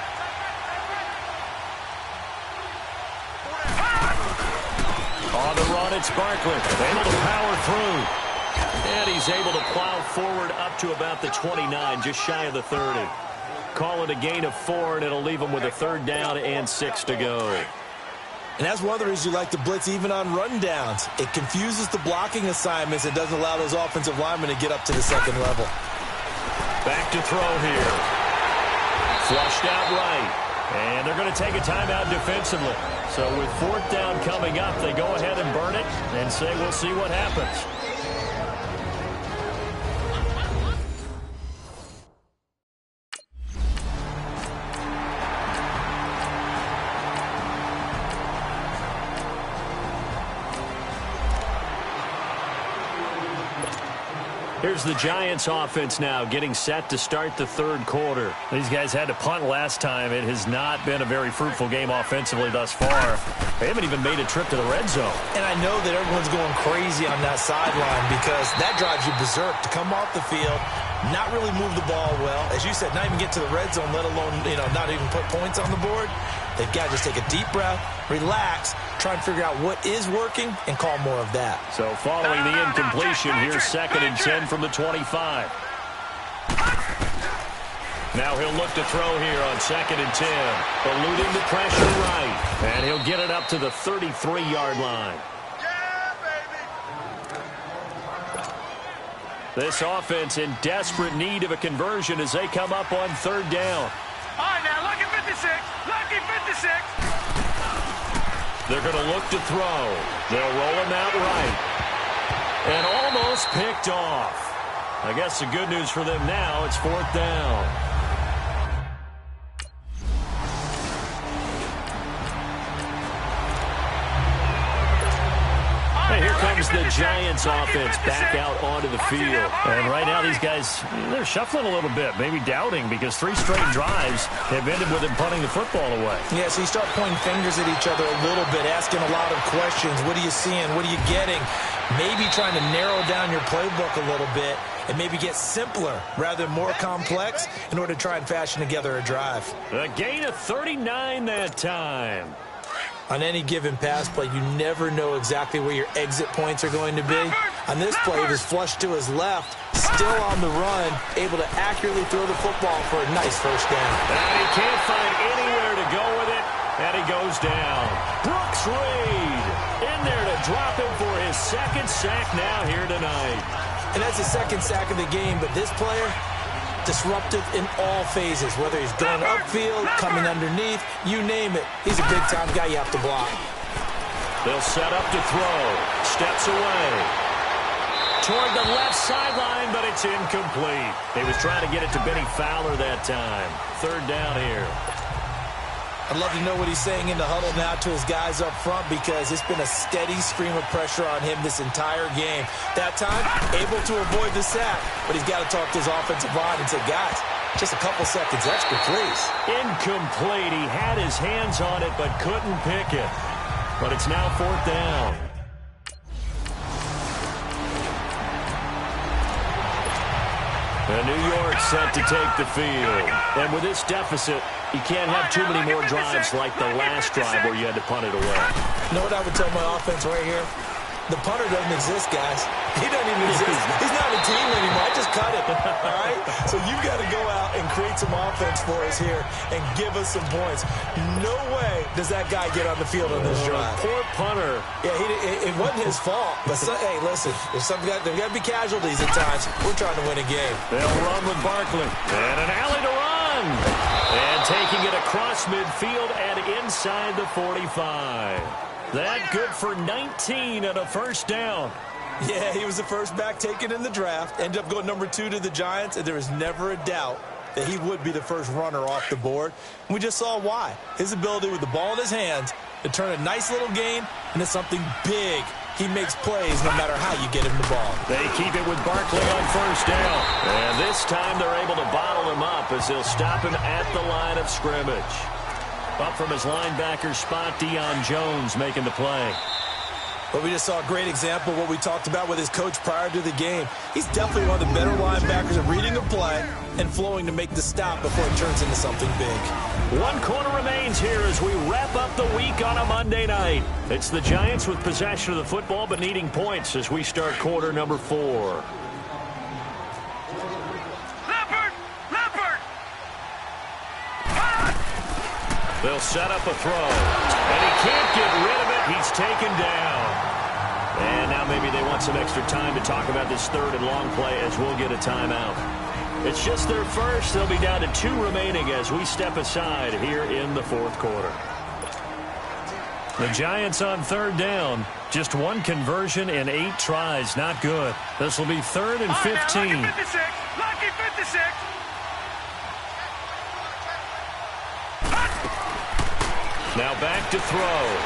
[SPEAKER 5] On the run, it's Barkley, able to power through. And he's able to plow forward up to about the 29, just shy of the 30. Call it a gain of 4, and it'll leave him with a 3rd down and 6 to go.
[SPEAKER 6] And that's one of the reasons you like to blitz even on rundowns. It confuses the blocking assignments. It doesn't allow those offensive linemen to get up to the 2nd level.
[SPEAKER 5] Back to throw here. Flushed out right. And they're going to take a timeout defensively. So with 4th down coming up, they go ahead and burn it and say we'll see what happens. Here's the Giants offense now getting set to start the 3rd quarter. These guys had to punt last time. It has not been a very fruitful game offensively thus far. They haven't even made a trip to the red zone.
[SPEAKER 6] And I know that everyone's going crazy on that sideline because that drives you berserk to come off the field, not really move the ball well. As you said, not even get to the red zone, let alone, not even put points on the board. They've got to just take a deep breath, relax, try and figure out what is working, and call more of that.
[SPEAKER 5] So following the incompletion, here's 2nd and 10 from the 25. Now he'll look to throw here on 2nd and 10. Eluding the pressure right. And he'll get it up to the 33-yard line. This offense in desperate need of a conversion as they come up on 3rd down.
[SPEAKER 10] All right, now, lucky 56. Lucky 56.
[SPEAKER 5] They're going to look to throw. They'll roll him out right. And almost picked off. I guess the good news for them now, it's 4th down. Here comes the Giants offense back out onto the field. And right now these guys, they're shuffling a little bit, maybe doubting because 3 straight drives have ended with them punting the football away.
[SPEAKER 6] Yeah, so you start pointing fingers at each other a little bit, asking a lot of questions. What are you seeing? What are you getting? Maybe trying to narrow down your playbook a little bit and maybe get simpler rather than more complex in order to try and fashion together a drive.
[SPEAKER 5] A gain of 39 that time.
[SPEAKER 6] On any given pass play, you never know exactly where your exit points are going to be. On this play, he was flushed to his left, still on the run, able to accurately throw the football for a nice 1st down.
[SPEAKER 5] And he can't find anywhere to go with it, and he goes down. Brooks Reed in there to drop him for his 2nd sack now here tonight.
[SPEAKER 6] And that's the 2nd sack of the game, but this player, disruptive in all phases, whether he's going upfield, coming underneath, you name it. He's a big-time guy you have to block.
[SPEAKER 5] They'll set up to throw. Steps away. Toward the left sideline, but it's incomplete. He was trying to get it to Benny Fowler that time. 3rd down here.
[SPEAKER 6] I'd love to know what he's saying in the huddle now to his guys up front because it's been a steady stream of pressure on him this entire game. That time, able to avoid the sack, but he's got to talk to his offensive line and say, guys, just a couple seconds extra, please.
[SPEAKER 5] Incomplete. He had his hands on it but couldn't pick it. But it's now 4th down. And New York set to take the field. And with this deficit, you can't have too many more drives like the last drive where you had to punt it away.
[SPEAKER 6] You know what I would tell my offense right here? The punter doesn't exist, guys. He doesn't even exist. He's not a team anymore. I just cut it, all right? So you've got to go out and create some offense for us here and give us some points. No way does that guy get on the field on this drive.
[SPEAKER 5] Poor punter.
[SPEAKER 6] Yeah, it wasn't his fault. But, hey, listen, there's got to be casualties at times. We're trying to win a game.
[SPEAKER 5] They'll run with Barkley. And an alley to run. And taking it across midfield and inside the 45. That good for 19 and a 1st down.
[SPEAKER 6] Yeah, he was the first back taken in the draft. Ended up going number 2 to the Giants, and there was never a doubt that he would be the first runner off the board. And we just saw why. His ability with the ball in his hands to turn a nice little gain into something big. He makes plays no matter how you get him the ball.
[SPEAKER 5] They keep it with Barkley on 1st down. And this time they're able to bottle him up as they'll stop him at the line of scrimmage. Up from his linebacker spot, Deion Jones making the play.
[SPEAKER 6] But we just saw a great example of what we talked about with his coach prior to the game. He's definitely one of the better linebackers at reading a play and flowing to make the stop before it turns into something big.
[SPEAKER 5] 1 quarter remains here as we wrap up the week on a Monday night. It's the Giants with possession of the football but needing points as we start quarter number 4. They'll set up a throw. And he can't get rid of it. He's taken down. And now maybe they want some extra time to talk about this 3rd and long play as we'll get a timeout. It's just their first. They'll be down to 2 remaining as we step aside here in the fourth quarter. The Giants on third down. Just 1 conversion in 8 tries. Not good. This will be 3rd and 15.
[SPEAKER 10] Lucky 56. Lucky 56.
[SPEAKER 5] Now back to throw.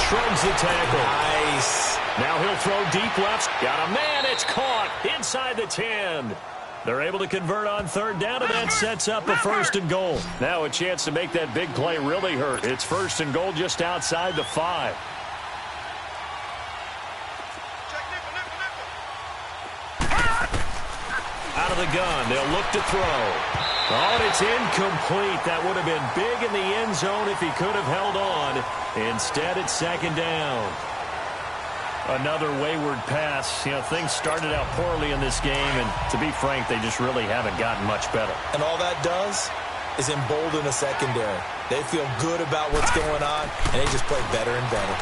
[SPEAKER 5] Shrugs the tackle.
[SPEAKER 6] Nice.
[SPEAKER 5] Now he'll throw deep left. Got a man. It's caught inside the 10. They're able to convert on third down, and that sets up a 1st and goal. Now a chance to make that big play really hurt. It's 1st and goal just outside the 5. Out of the gun. They'll look to throw. Oh, and it's incomplete. That would have been big in the end zone if he could have held on. Instead, it's 2nd down. Another wayward pass. You know, things started out poorly in this game, and to be frank, they just really haven't gotten much better.
[SPEAKER 6] And all that does is embolden the secondary. They feel good about what's going on, and they just play better and better.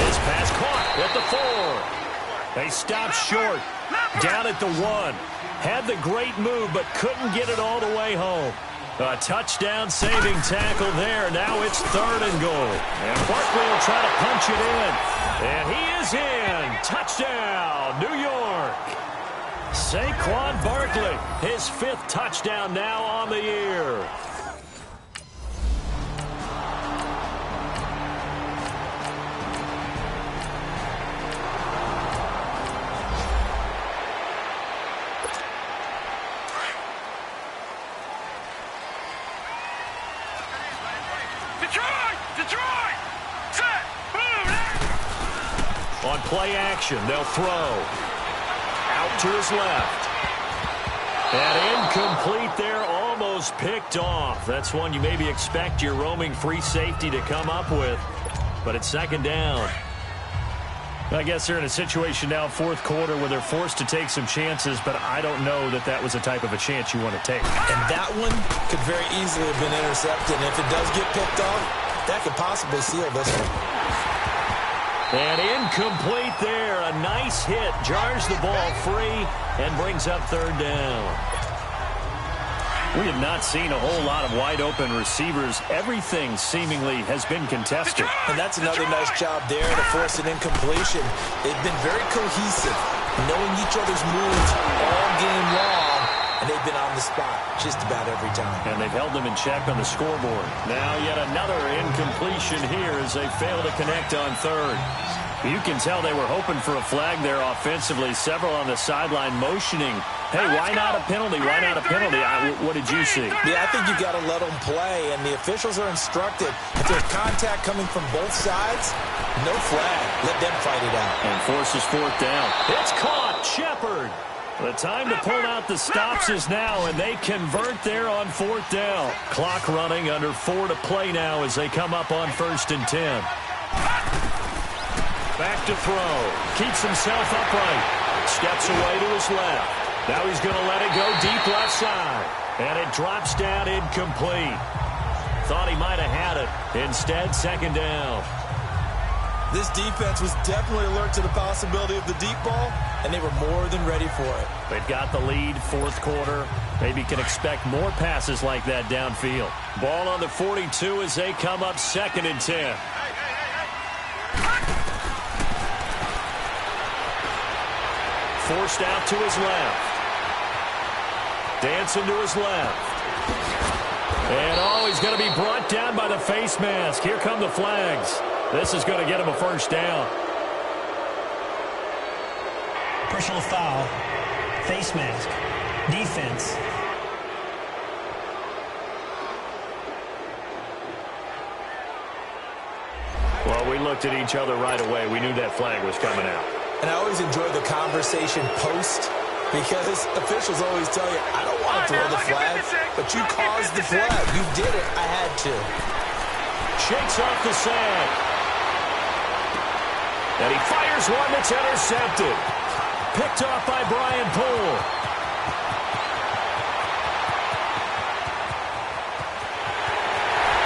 [SPEAKER 5] This pass caught at the 4. They stopped short. Down at the 1. Had the great move, but couldn't get it all the way home. A touchdown-saving tackle there. Now it's 3rd and goal. And Barkley will try to punch it in. And he is in. Touchdown, New York. Saquon Barkley, his 5th touchdown now on the year.
[SPEAKER 10] Detroit! Set! Boom!
[SPEAKER 5] On play action, they'll throw. Out to his left. And incomplete there, almost picked off. That's one you maybe expect your roaming free safety to come up with. But it's 2nd down. I guess they're in a situation now, 4th quarter, where they're forced to take some chances, but I don't know that that was the type of a chance you want to take.
[SPEAKER 6] And that one could very easily have been intercepted. And if it does get picked off, that could possibly seal this one.
[SPEAKER 5] And incomplete there. A nice hit. Jars the ball free and brings up 3rd down. We have not seen a whole lot of wide-open receivers. Everything seemingly has been contested.
[SPEAKER 6] And that's another nice job there to force an incompletion. They've been very cohesive, knowing each other's moves all game long, and they've been on the spot just about every time.
[SPEAKER 5] And they've held them in check on the scoreboard. Now yet another incompletion here as they fail to connect on 3rd. You can tell they were hoping for a flag there offensively. Several on the sideline motioning. Hey, why not a penalty? Why not a penalty? What did you see?
[SPEAKER 6] Yeah, I think you've got to let them play, and the officials are instructed. If there's contact coming from both sides, no flag. Let them fight it out.
[SPEAKER 5] And forces 4th down. It's caught. Shepard. The time to pull out the stops is now, and they convert there on 4th down. Clock running, under 4 to play now as they come up on 1st and 10. Back to throw. Keeps himself upright. Steps away to his left. Now he's going to let it go deep left side. And it drops down incomplete. Thought he might have had it. Instead, 2nd down.
[SPEAKER 6] This defense was definitely alert to the possibility of the deep ball, and they were more than ready for it.
[SPEAKER 5] They've got the lead, 4th quarter. Maybe can expect more passes like that downfield. Ball on the 42 as they come up 2nd and 10. Forced out to his left. Dancing to his left. And oh, he's going to be brought down by the face mask. Here come the flags. This is going to get him a 1st down.
[SPEAKER 7] Personal foul. Face mask. Defense.
[SPEAKER 5] Well, we looked at each other right away. We knew that flag was coming out.
[SPEAKER 6] And I always enjoy the conversation post, because officials always tell you, I don't want to throw the flag, but you caused the flag. You did it. I had to.
[SPEAKER 5] Shakes off the sand. And he fires one that's intercepted. Picked off by Brian Poole.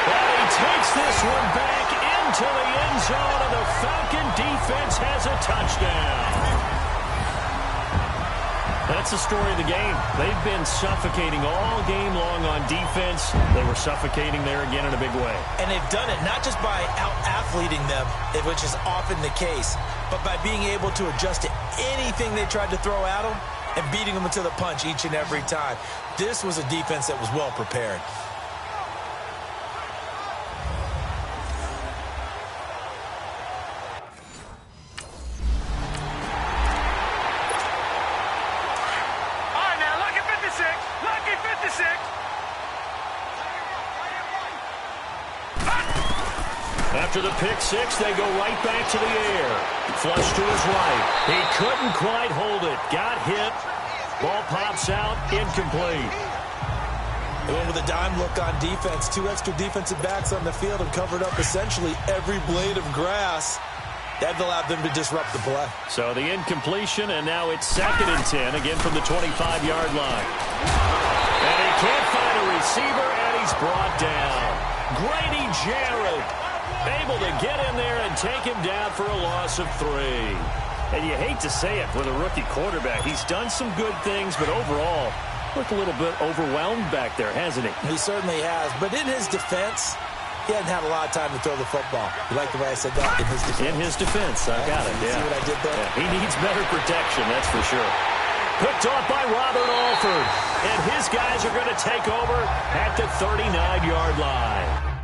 [SPEAKER 5] And he takes this one back into the end zone, and the Falcon defense has a touchdown. That's the story of the game. They've been suffocating all game long on defense. They were suffocating there again in a big way.
[SPEAKER 6] And they've done it not just by out-athleting them, which is often the case, but by being able to adjust to anything they tried to throw at them and beating them to the punch each and every time. This was a defense that was well prepared.
[SPEAKER 5] After the pick six, they go right back to the air. Flush to his right. He couldn't quite hold it. Got hit. Ball pops out. Incomplete.
[SPEAKER 6] They went with a dime look on defense. 2 extra defensive backs on the field and covered up essentially every blade of grass. That allowed them to disrupt the play.
[SPEAKER 5] So the incompletion, and now it's 2nd and 10, again from the 25-yard line. And he can't find a receiver, and he's brought down. Grady Jarrett able to get in there and take him down for a loss of 3. And you hate to say it with a rookie quarterback. He's done some good things, but overall, looked a little bit overwhelmed back there, hasn't he?
[SPEAKER 6] He certainly has. But in his defense, he hadn't had a lot of time to throw the football. You like the way I said that? In his defense.
[SPEAKER 5] In his defense. I got it, yeah.
[SPEAKER 6] See what I did there?
[SPEAKER 5] Yeah, he needs better protection, that's for sure. Picked off by Robert Alford. And his guys are going to take over at the 39-yard line.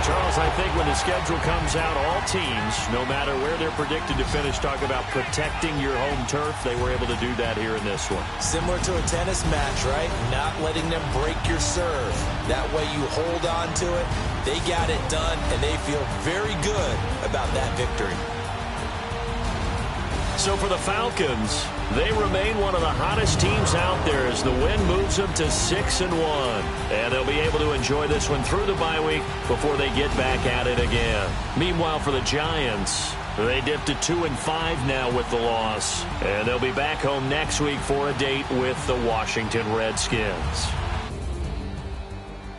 [SPEAKER 5] Charles, I think when the schedule comes out, all teams, no matter where they're predicted to finish, talk about protecting your home turf. They were able to do that here in this one.
[SPEAKER 6] Similar to a tennis match, right? Not letting them break your serve. That way you hold on to it. They got it done, and they feel very good about that victory.
[SPEAKER 5] So for the Falcons, they remain one of the hottest teams out there as the win moves them to 6-1. And they'll be able to enjoy this one through the bye week before they get back at it again. Meanwhile, for the Giants, they dipped to 2-5 now with the loss. And they'll be back home next week for a date with the Washington Redskins.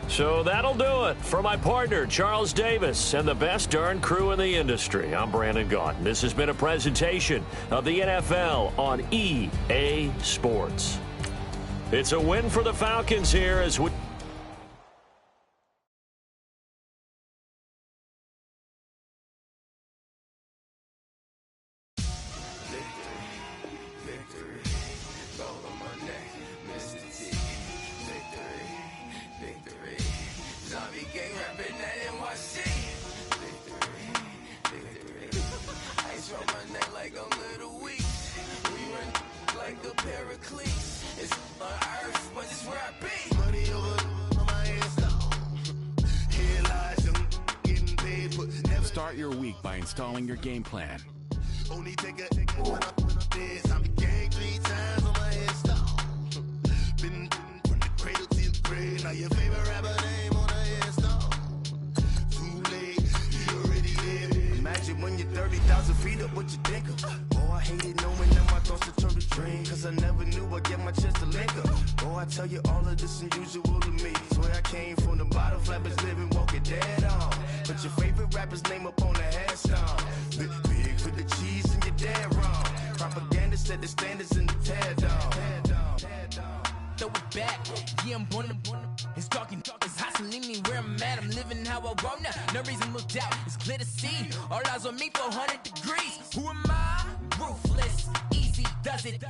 [SPEAKER 5] So that'll do it for my partner, Charles Davis, and the best darn crew in the industry. I'm Brandon Gaudin. This has been a presentation of the NFL on EA Sports. It's a win for the Falcons here as we...
[SPEAKER 8] Start your week by installing your game plan.
[SPEAKER 1] Only take a when I did. I'm the gang 3 times on my install. Been from the cradle to the grave. Now your favorite rapper name on the install. Too late, you already there. Imagine when you're 30,000 feet up, what you think of? Oh, I hated knowing that my thoughts would turn to dream. Cause I never knew I'd get my chance to link up. Oh, I tell you all of this unusual to me. Swear I came from the bottom, flappers living, walking dead on. Put your favorite rapper's name up on the headstone. Big with the cheese and you're dead wrong. Propaganda set the standards in the tear down.
[SPEAKER 9] Throw it back, yeah, I'm born to it's talking, it's hustling me where I'm at. I'm living how I want now. No reason to look out, it's clear to see. All eyes on me, 400 degrees. Who am I? Ruthless, easy, does it.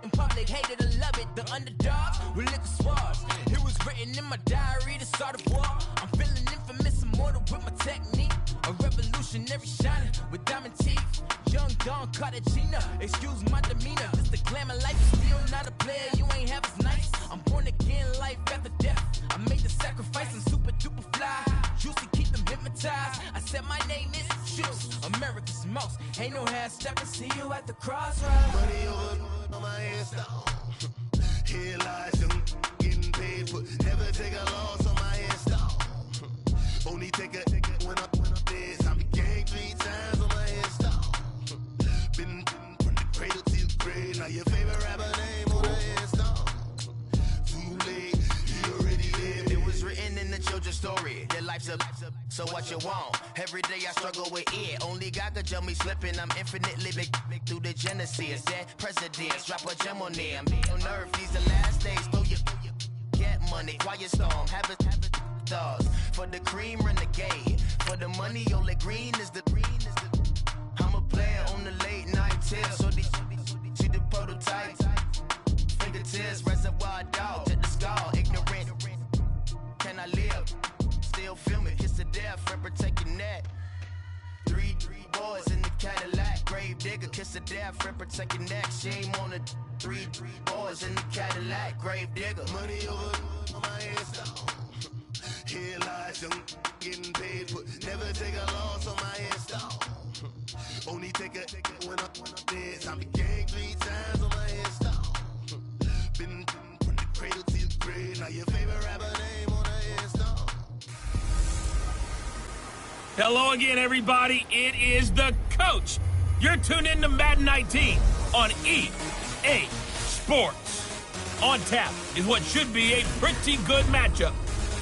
[SPEAKER 9] In public, hated or love it. The underdogs with liquor swabs. It was written in my diary to start a war. I'm feeling infamous, immortal with my technique. A revolutionary shining with diamond teeth. Young Don Cartagena, excuse my demeanor. This the glamour life, still not a player. You ain't half as nice. I'm born again, life after death. I made the sacrifice, I'm super duper fly. Juicy, keep them hypnotized. I said my name is Juice, America's most. Ain't no half stepping, see you at the crossroads.
[SPEAKER 1] Money over on my install. Here lies them getting paid for. Never take a loss on my install. Only take a when I did. I'm the gang 3 times on my install. Been from the cradle to the grave. Now your favorite rapper name on the install. Too late, you already lived.
[SPEAKER 2] So what you want? Every day I struggle with it. Only God could jump me slipping. I'm infinitely big through the Genesis. Dead presidents, drop a gem on them. On earth, these the last days. Throw your get money, quiet storm, have it thoughts. For the cream, renegade. For the money, only green is the I'm a player on the late night tip. So these see the prototype. Fingertips, reservoir dog, to the skull, ignorant. Can I live? Still film it, kiss the death, friend, protect your neck. Three boys in the Cadillac, grave digger, kiss the death, friend, protect your neck. Shame on the three boys in the Cadillac, grave digger.
[SPEAKER 1] Money over on my headstone. Here lies young getting paid, but never take a loss on my headstone. Only take a when I'm dead. Time to gang 3 times on my headstone. Been from the cradle to your grave. Now your favorite rapper name on a headstone.
[SPEAKER 4] Hello again, everybody. It is the coach. You're tuned in to Madden 19 on EA Sports. On tap is what should be a pretty good matchup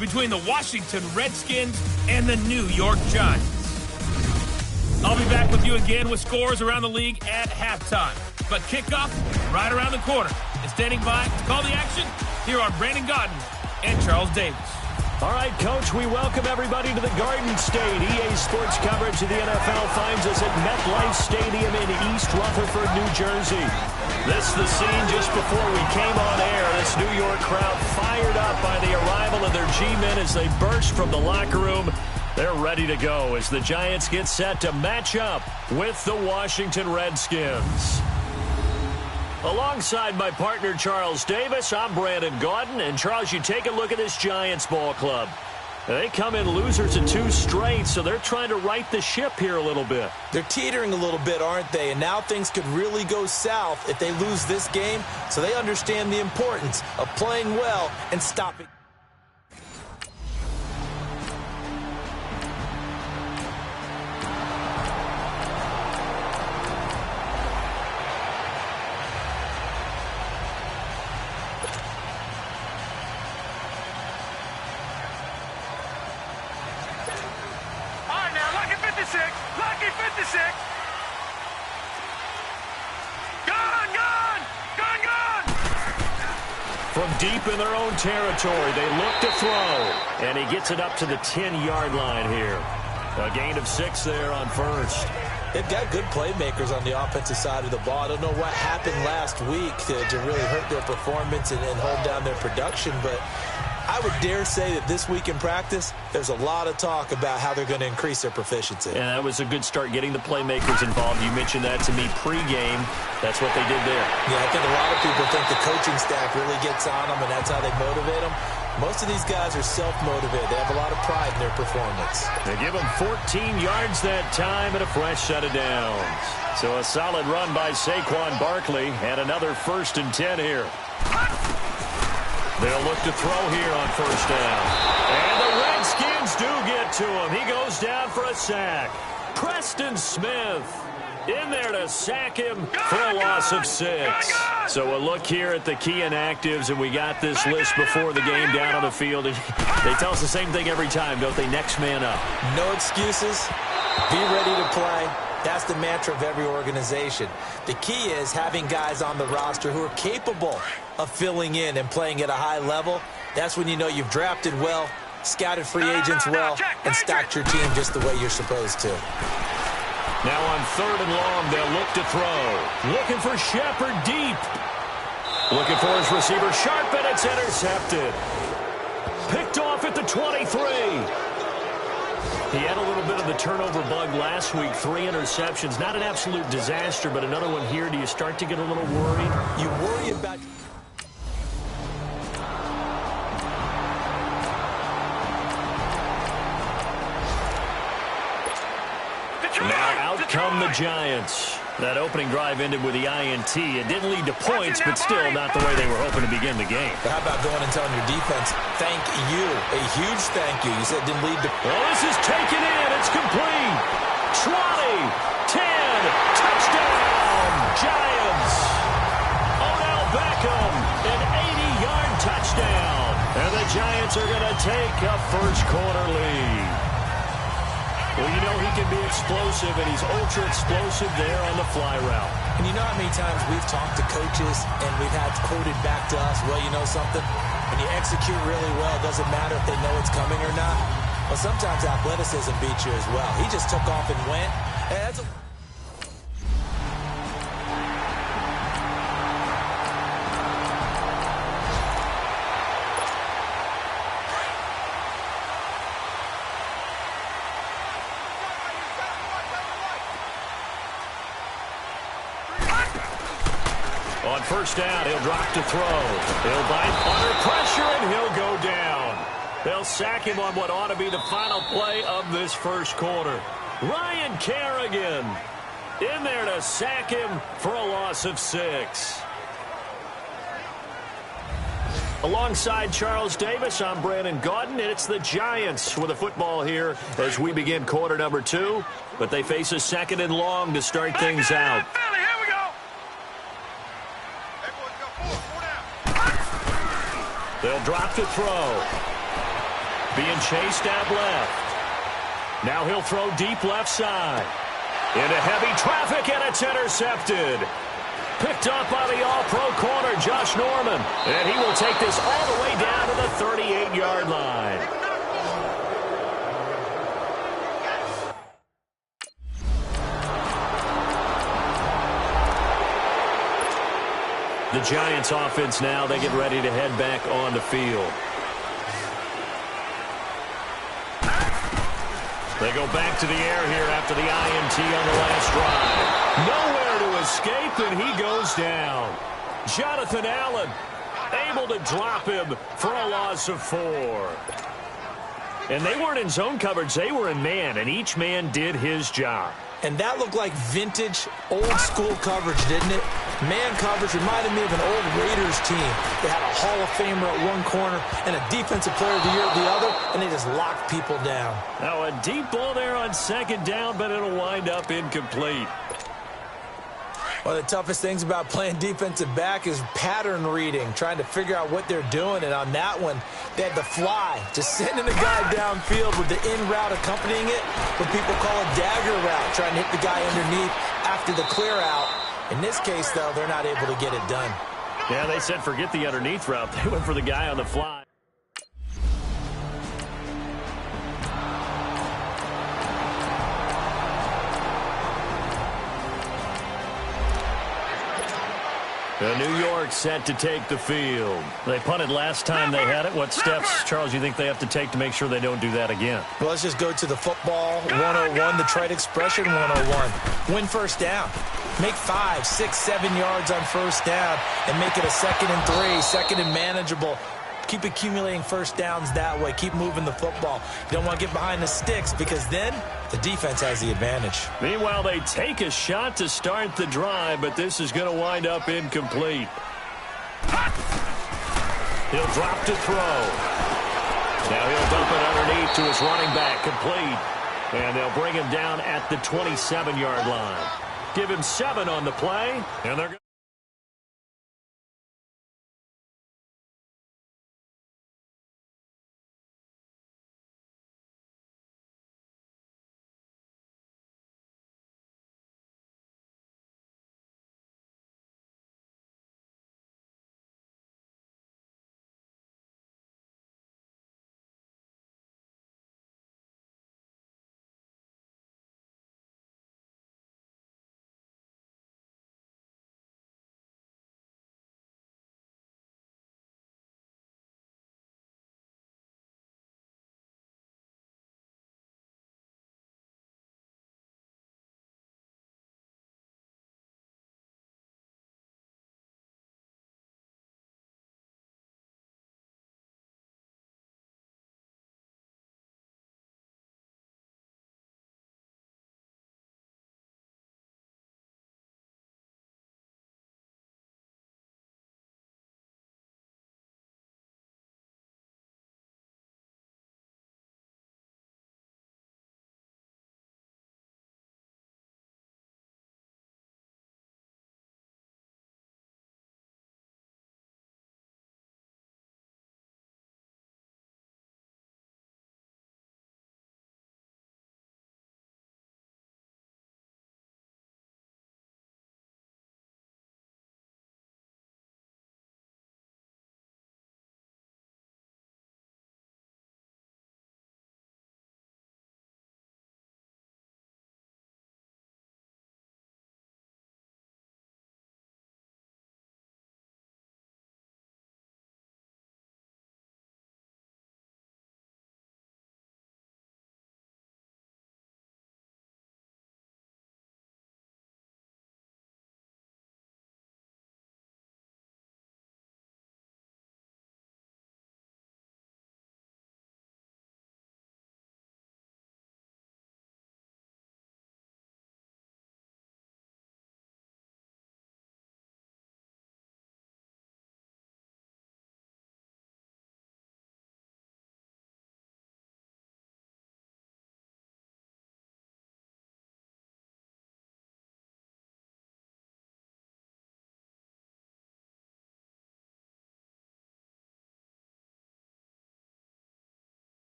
[SPEAKER 4] between the Washington Redskins and the New York Giants. I'll be back with you again with scores around the league at halftime. But kickoff right around the corner. And standing by to call the action, here are Brandon Godden and Charles Davis.
[SPEAKER 5] All right, Coach, we welcome everybody to the Garden State. EA Sports coverage of the NFL finds us at MetLife Stadium in East Rutherford, New Jersey. This is the scene just before we came on air. This New York crowd fired up by the arrival of their G-men as they burst from the locker room. They're ready to go as the Giants get set to match up with the Washington Redskins. Alongside my partner, Charles Davis, I'm Brandon Gaudin. And, Charles, you take a look at this Giants ball club. They come in losers of 2 straight, so they're trying to right the ship here a little bit.
[SPEAKER 6] They're teetering a little bit, aren't they? And now things could really go south if they lose this game, so they understand the importance of playing well and stopping.
[SPEAKER 10] Lucky 56. Gone.
[SPEAKER 5] From deep in their own territory, they look to throw. And he gets it up to the 10-yard line here. A gain of 6 there on first.
[SPEAKER 6] They've got good playmakers on the offensive side of the ball. I don't know what happened last week to really hurt their performance and hold down their production, but I would dare say that this week in practice, there's a lot of talk about how they're going to increase their proficiency.
[SPEAKER 5] And that was a good start getting the playmakers involved. You mentioned that to me pregame. That's what they did there.
[SPEAKER 6] Yeah, I think a lot of people think the coaching staff really gets on them, and that's how they motivate them. Most of these guys are self-motivated. They have a lot of pride in their performance.
[SPEAKER 5] They give them 14 yards that time and a fresh set of downs. So a solid run by Saquon Barkley and another 1st and 10 here. They'll look to throw here on 1st down. And the Redskins do get to him. He goes down for a sack. Preston Smith in there to sack him for a loss of 6. So a look here at the key inactives, and we got this list before the game down on the field. They tell us the same thing every time, don't they? Next man up.
[SPEAKER 6] No excuses. Be ready to play. That's the mantra of every organization. The key is having guys on the roster who are capable of filling in and playing at a high level. That's when you know you've drafted well, scouted free agents well, and stacked your team just the way you're supposed to.
[SPEAKER 5] Now on 3rd and long, they'll look to throw. Looking for Shepard deep. Looking for his receiver Sharp, and it's intercepted. Picked off at the 23. He had a little bit of the turnover bug last week, 3 interceptions. Not an absolute disaster, but another one here. Do you start to get a little worried?
[SPEAKER 6] You worry about...
[SPEAKER 5] Now out come the Giants. That opening drive ended with the INT. It didn't lead to points, but still not the way they were hoping to begin the game.
[SPEAKER 6] But how about going and telling your defense, thank you, a huge thank you. You said it didn't lead to...
[SPEAKER 5] Well, this is taken in. It's complete. 20, 10, touchdown, Giants. Odell Beckham, an 80-yard touchdown. And the Giants Giants are going to take a first-quarter lead. Well, you know he can be explosive, and he's ultra-explosive there on the fly route.
[SPEAKER 6] And you know how many times we've talked to coaches and we've had quoted back to us, well, you know something? When you execute really well, it doesn't matter if they know it's coming or not. Well, sometimes athleticism beats you as well. He just took off and went. And that's
[SPEAKER 5] On first down, he'll drop to throw. He'll bite under pressure, and he'll go down. They'll sack him on what ought to be the final play of this first quarter. Ryan Kerrigan in there to sack him for a loss of 6. Alongside Charles Davis, I'm Brandon Gaudin, and it's the Giants with the football here as we begin quarter number 2. But they face a second and long to start things out. They'll drop to throw. Being chased out left. Now he'll throw deep left side. Into heavy traffic, and it's intercepted. Picked up by the all-pro corner, Josh Norman. And he will take this all the way down to the 38-yard line. The Giants offense now, they get ready to head back on the field. They go back to the air here after the INT on the last drive. Nowhere to escape, and he goes down. Jonathan Allen able to drop him for a loss of 4. And they weren't in zone coverage, they were in man, and each man did his job.
[SPEAKER 6] And that looked like vintage, old-school coverage, didn't it? Man coverage reminded me of an old Raiders team. They had a Hall of Famer at one corner and a Defensive Player of the Year at the other, and they just locked people down.
[SPEAKER 5] Now a deep ball there on second down, but it'll wind up incomplete.
[SPEAKER 6] One of the toughest things about playing defensive back is pattern reading, trying to figure out what they're doing. And on that one, they had the fly, just sending the guy downfield with the in route accompanying it, what people call a dagger route, trying to hit the guy underneath after the clear out. In this case, though, they're not able to get it done.
[SPEAKER 5] Yeah, they said forget the underneath route. They went for the guy on the fly. New York set to take the field. They punted last time they had it. What steps, Charles, you think they have to take to make sure they don't do that again?
[SPEAKER 6] Well, let's just go to the football 101, the trite expression 101. Win first down. Make 5, 6, 7 yards on first down and make it a 2nd and 3, second and manageable. Keep accumulating first downs that way. Keep moving the football. You don't want to get behind the sticks because then the defense has the advantage.
[SPEAKER 5] Meanwhile, they take a shot to start the drive, but this is going to wind up incomplete. He'll drop to throw. Now he'll dump it underneath to his running back, complete. And they'll bring him down at the 27-yard line. Give him 7 on the play, and they're going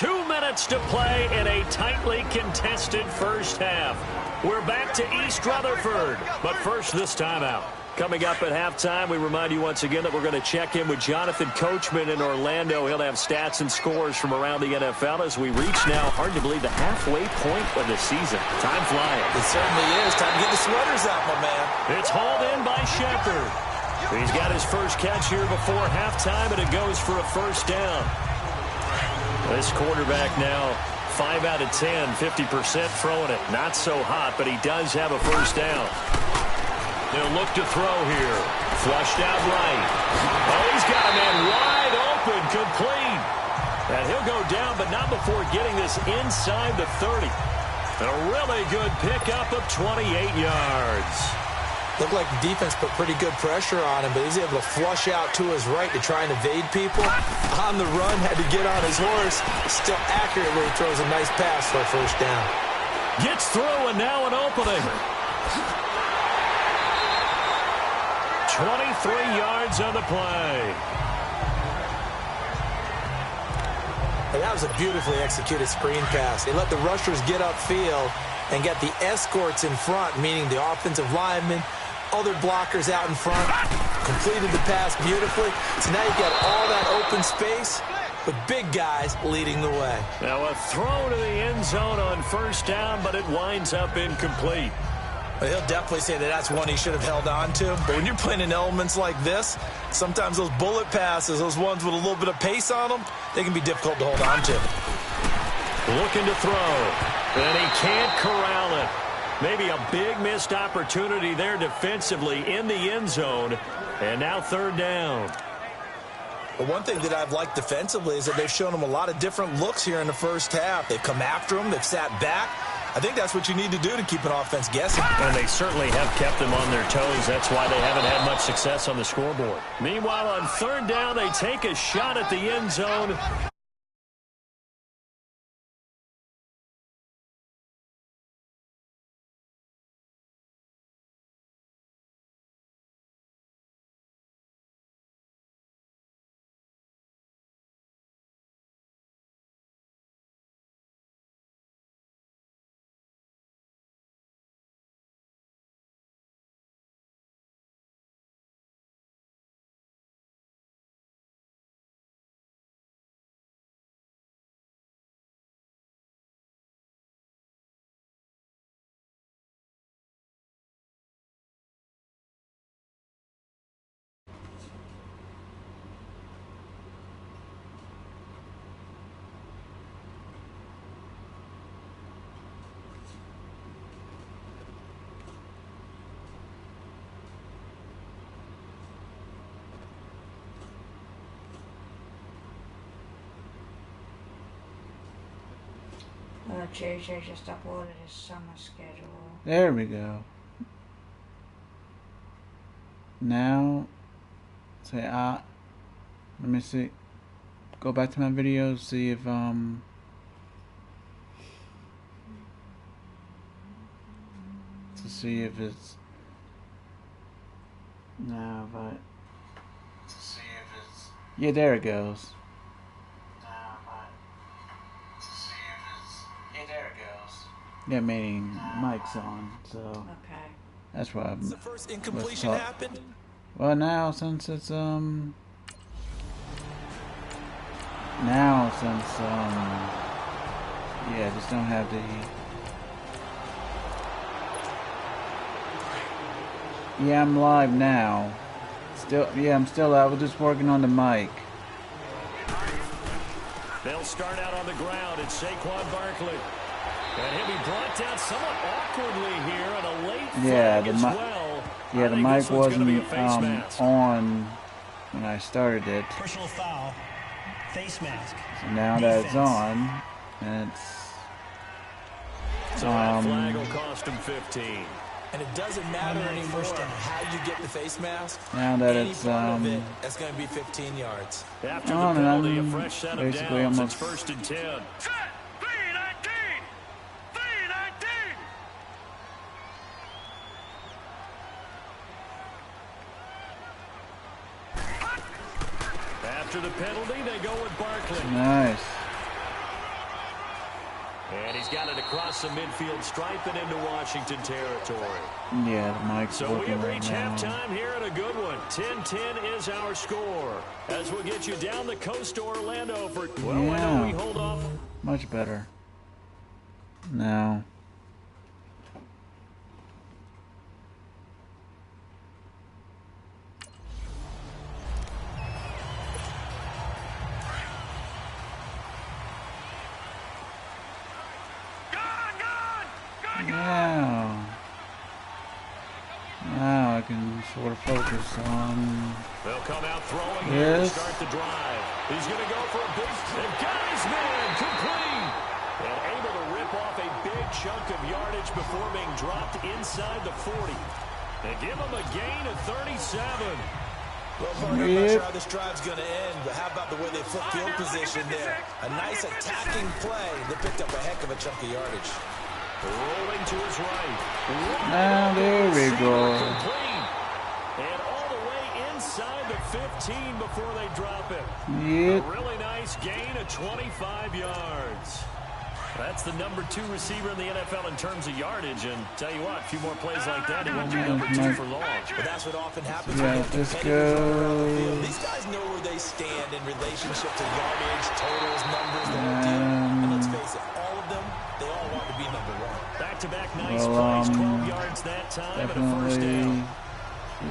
[SPEAKER 5] 2 minutes to play in a tightly contested first half. We're back to East Rutherford, but first this timeout. Coming up at halftime, we remind you once again that we're going to check in with Jonathan Coachman in Orlando. He'll have stats and scores from around the NFL as we reach now, hard to believe, the halfway point of the season. Time flying.
[SPEAKER 6] It certainly is. Time to get the sweaters out, my man.
[SPEAKER 5] It's hauled in by Shepard. He's got his first catch here before halftime, and it goes for a first down. This quarterback now 5 out of 10, 50% throwing it. Not so hot, but he does have a first down. They'll look to throw here. Flushed out right. Oh, he's got a man wide open, complete. And he'll go down, but not before getting this inside the 30. A really good pickup of 28 yards.
[SPEAKER 6] Looked like the defense put pretty good pressure on him, but he's able to flush out to his right to try and evade people. On the run, had to get on his horse. Still accurately throws a nice pass for a first down.
[SPEAKER 5] Gets through, and now an opening. 23 yards on the play.
[SPEAKER 6] And that was a beautifully executed screen pass. They let the rushers get upfield and get the escorts in front, meaning the offensive linemen, other blockers out in front, completed the pass beautifully. So now you've got all that open space with big guys leading the way.
[SPEAKER 5] Now a throw to the end zone on first down, but it winds up incomplete.
[SPEAKER 6] Well, he'll definitely say that that's one he should have held on to. But when you're playing in elements like this, sometimes those bullet passes, those ones with a little bit of pace on them, they can be difficult to hold on to.
[SPEAKER 5] Looking to throw, and he can't corral it. Maybe a big missed opportunity there defensively in the end zone. And now third down.
[SPEAKER 6] But one thing that I've liked defensively is that they've shown him a lot of different looks here in the first half. They've come after him. They've sat back. I think that's what you need to do to keep an offense guessing.
[SPEAKER 5] And they certainly have kept them on their toes. That's why they haven't had much success on the scoreboard. Meanwhile, on third down, they take a shot at the end zone.
[SPEAKER 11] JJ just uploaded his summer schedule.
[SPEAKER 12] There we go. Now, say let me see. Go back to my videos, see if to see if it's no, but to see if it's yeah, there it goes. Yeah, meaning mic's on, so
[SPEAKER 11] okay.
[SPEAKER 12] That's why
[SPEAKER 6] the first incompletion happened.
[SPEAKER 12] Well, now since it's yeah, just don't have the yeah, I'm live now. Still, yeah, I'm still out. We're just working on the mic.
[SPEAKER 5] They'll start out on the ground. It's Saquon Barkley. And he'll be brought down somewhat awkwardly here on a late flag as well.
[SPEAKER 12] Yeah, the mic wasn't on when I started it.
[SPEAKER 7] Personal foul, face mask.
[SPEAKER 12] So now that it's on, and it's
[SPEAKER 5] so that flag will cost him 15.
[SPEAKER 6] And it doesn't matter anymore how you get the face mask.
[SPEAKER 12] Now that it's
[SPEAKER 6] that's going to be 15 yards.
[SPEAKER 5] After the penalty, a fresh set of downs, it's first and 10. After the penalty, they go with Barkley.
[SPEAKER 12] Nice.
[SPEAKER 5] And he's got it across the midfield stripe and into Washington territory.
[SPEAKER 12] Yeah, the mic's
[SPEAKER 5] so
[SPEAKER 12] working
[SPEAKER 5] we
[SPEAKER 12] right
[SPEAKER 5] reach
[SPEAKER 12] now.
[SPEAKER 5] halftime here at a good one. 10-10 is our score. As we'll get you down the coast to Orlando for... Well, why don't we hold off?
[SPEAKER 12] Much better. Now. Now I can sort of focus on
[SPEAKER 5] They'll come out throwing
[SPEAKER 12] this.
[SPEAKER 5] Here to start the drive. He's going to go for a big... They've got his man complete. And able to rip off a big chunk of yardage before being dropped inside the 40. They give him a gain of 37.
[SPEAKER 6] Well, partner, I'm not sure how this drive's going to end, but how about the way they flip field position there? A nice attacking play. They picked up a heck of a chunk of yardage.
[SPEAKER 5] Rolling to his right.
[SPEAKER 12] Now there we go.
[SPEAKER 5] And all the way inside the 15 before they drop it.
[SPEAKER 12] Yep.
[SPEAKER 5] A really nice gain of 25 yards. That's the number 2 receiver in the NFL in terms of yardage. And tell you what, a few more plays like that, he won't be number 2 for long.
[SPEAKER 6] But that's what often happens.
[SPEAKER 12] Yeah, this goes.
[SPEAKER 6] These guys know where they stand in relationship to yardage, totals, numbers, the whole deal. And let's face it, all of them, they all want to be number 1.
[SPEAKER 5] Back-to-back nice plays, 12 yards that time, and a first down.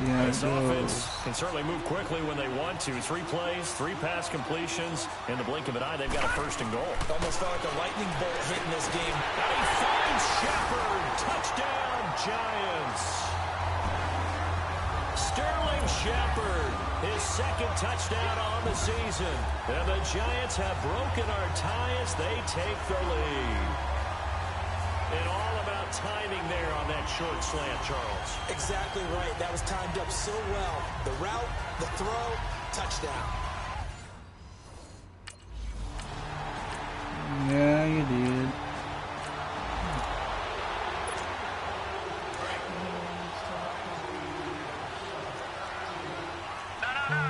[SPEAKER 12] Yeah,
[SPEAKER 5] this offense can certainly move quickly when they want to. 3 plays, 3 pass completions. In the blink of an eye, they've got a first and goal.
[SPEAKER 6] Almost felt like a lightning bolt hitting this game.
[SPEAKER 5] And he finds Shepard. Touchdown, Giants. Sterling Shepard, his 2nd touchdown on the season. And the Giants have broken our tie as they take the lead. And all about timing there on that short slant, Charles.
[SPEAKER 6] Exactly right. That was timed up so well. The route, the throw, touchdown.
[SPEAKER 12] Yeah, you did.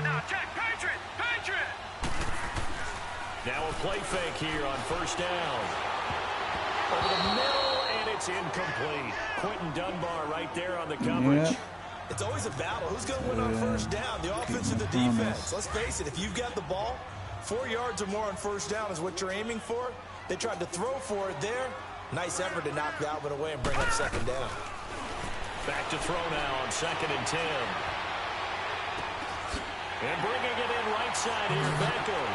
[SPEAKER 10] No. Check. Patriot.
[SPEAKER 5] Now a play fake here on first down. Over the middle, and it's incomplete. Quentin Dunbar right there on the coverage.
[SPEAKER 12] Yep.
[SPEAKER 6] It's always a battle. Who's going to win on first down, the offense or the defense? Let's face it, if you've got the ball, 4 yards or more on first down is what you're aiming for. They tried to throw for it there. Nice effort to knock that one away and bring up second down.
[SPEAKER 5] Back to throw now on 2nd and 10. And bringing it in right side here, Beckham.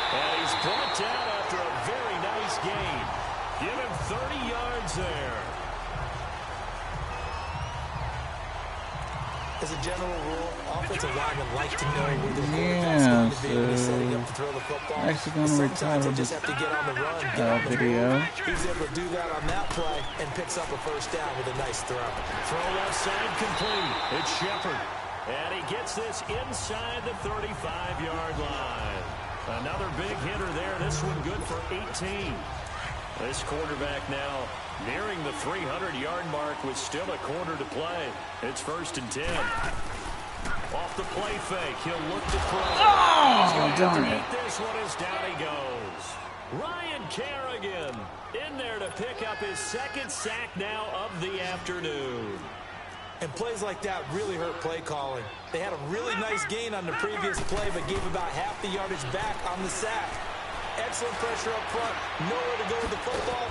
[SPEAKER 5] And he's brought down after a very nice gain. Give him 30 yards there.
[SPEAKER 6] As a general rule, offensive linemen like to know where their quarterback's going to be when he's setting up to throw the football.
[SPEAKER 12] Actually going to retire
[SPEAKER 6] they just have to get on the run, get on the
[SPEAKER 12] video.
[SPEAKER 6] move. He's able to do that on that play and picks up a first down with a nice throw.
[SPEAKER 5] Throw left side complete. It's Shepard. And he gets this inside the 35-yard line. Another big hitter there. This one good for 18. This quarterback now nearing the 300-yard mark with still a quarter to play. It's 1st and 10. Off the play fake. He'll look to throw.
[SPEAKER 12] Oh, darn it.
[SPEAKER 5] This one is down he goes. Ryan Kerrigan in there to pick up his 2nd sack now of the afternoon.
[SPEAKER 6] And plays like that really hurt play calling. They had a really nice gain on the previous play, but gave about half the yardage back on the sack. Excellent pressure up front. Nowhere to go with the football.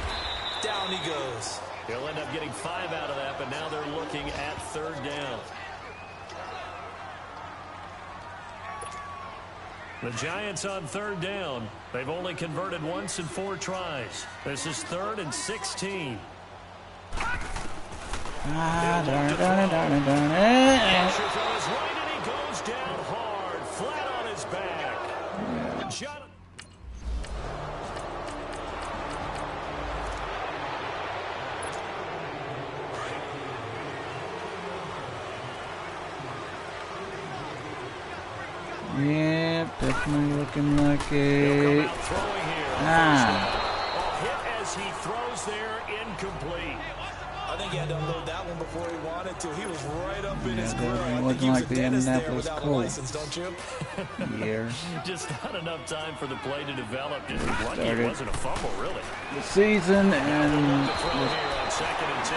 [SPEAKER 6] Down he goes.
[SPEAKER 5] He'll end up getting 5 out of that, but now they're looking at 3rd down. The Giants on 3rd down. They've only converted once in 4 tries. This is 3rd and 16.
[SPEAKER 12] Darn it.
[SPEAKER 5] Pressure from his right, and he goes down hard, flat on his back. Shot.
[SPEAKER 12] Yep, definitely looking like a...
[SPEAKER 5] A hit as he throws there, incomplete.
[SPEAKER 6] I think he had to unload that one before he wanted to. He was right up in his grill.
[SPEAKER 12] It wasn't like the Indianapolis Colts.
[SPEAKER 6] Don't you?
[SPEAKER 12] Year.
[SPEAKER 5] Just not enough time for the play to develop. Just lucky it wasn't a fumble, really.
[SPEAKER 12] The season and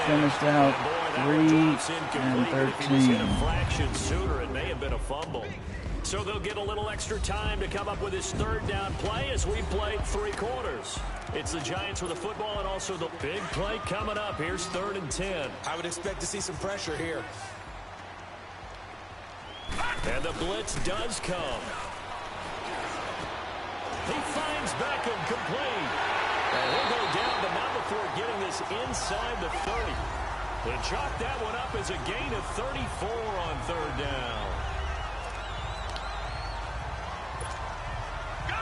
[SPEAKER 12] finished out 3-13.
[SPEAKER 5] A fraction sooner, it may have been a fumble. So they'll get a little extra time to come up with his third down play as we played 3 quarters. It's the Giants with the football and also the big play coming up. Here's 3rd and 10.
[SPEAKER 6] I would expect to see some pressure here.
[SPEAKER 5] And the blitz does come. He finds Beckham complete. And he'll go down, but not before getting this inside the 30. They chalk that one up as a gain of 34 on 3rd down.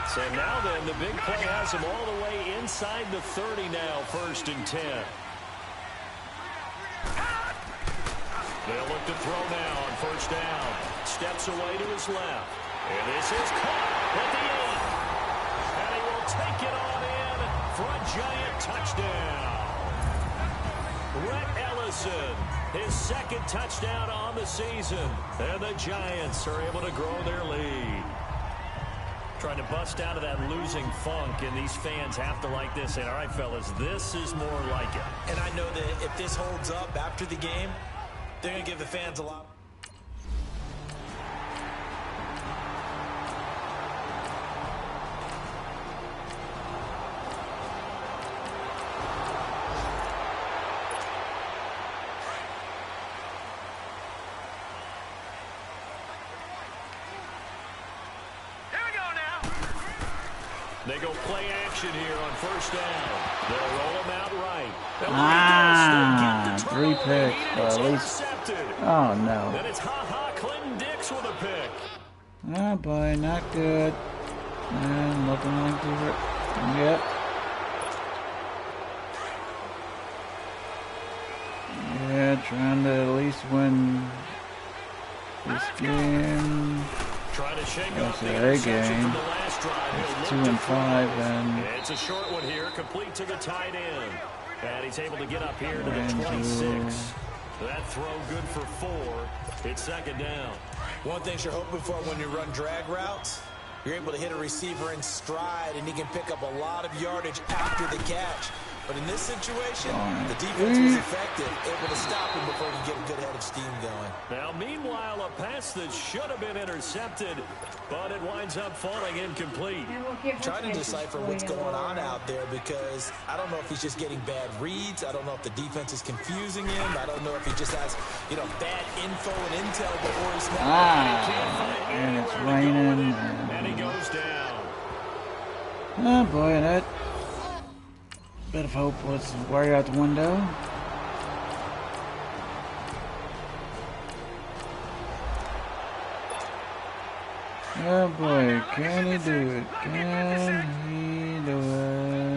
[SPEAKER 5] So now then, the big play has him all the way inside the 30 now, 1st and 10. They'll look to throw now on 1st down. Steps away to his left. And this is caught at the end. And he will take it on in for a Giant touchdown. Rhett Ellison, his 2nd touchdown on the season. And the Giants are able to grow their lead. Trying to bust out of that losing funk, and these fans have to like this. And all right, fellas, this is more like it.
[SPEAKER 6] And I know that if this holds up after the game, they're going to give the fans a lot.
[SPEAKER 5] They go play action here on 1st down. They'll roll him out right.
[SPEAKER 12] 3 picks, but at least. Oh no.
[SPEAKER 5] Then it's Ha-Ha Clinton Dix with a pick.
[SPEAKER 12] Oh boy, not good. And looking like the. Yep. Yeah, trying to at least win this game.
[SPEAKER 5] Trying to shake
[SPEAKER 12] That's
[SPEAKER 5] off the
[SPEAKER 12] a
[SPEAKER 5] interception
[SPEAKER 12] game.
[SPEAKER 5] from the last drive.
[SPEAKER 12] It's 2 and 5, and
[SPEAKER 5] it's a short one here, complete to the tight end. And he's able to get up here to the 26. That throw good for 4. It's 2nd down.
[SPEAKER 6] One thing you're hoping for when you run drag routes, you're able to hit a receiver in stride, and he can pick up a lot of yardage after the catch. But in this situation, the defense was effective, able to stop him before he could get a good head of steam going.
[SPEAKER 5] Now, meanwhile, a pass that should have been intercepted, but it winds up falling incomplete.
[SPEAKER 6] Trying to decipher what's going on out there, because I don't know if he's just getting bad reads. I don't know if the defense is confusing him. I don't know if he just has, bad info and intel before he snaps.
[SPEAKER 12] And it's raining.
[SPEAKER 5] And he goes down.
[SPEAKER 12] Oh boy, that bit of hope was right out the window. Oh boy, can he do it? Can he do it?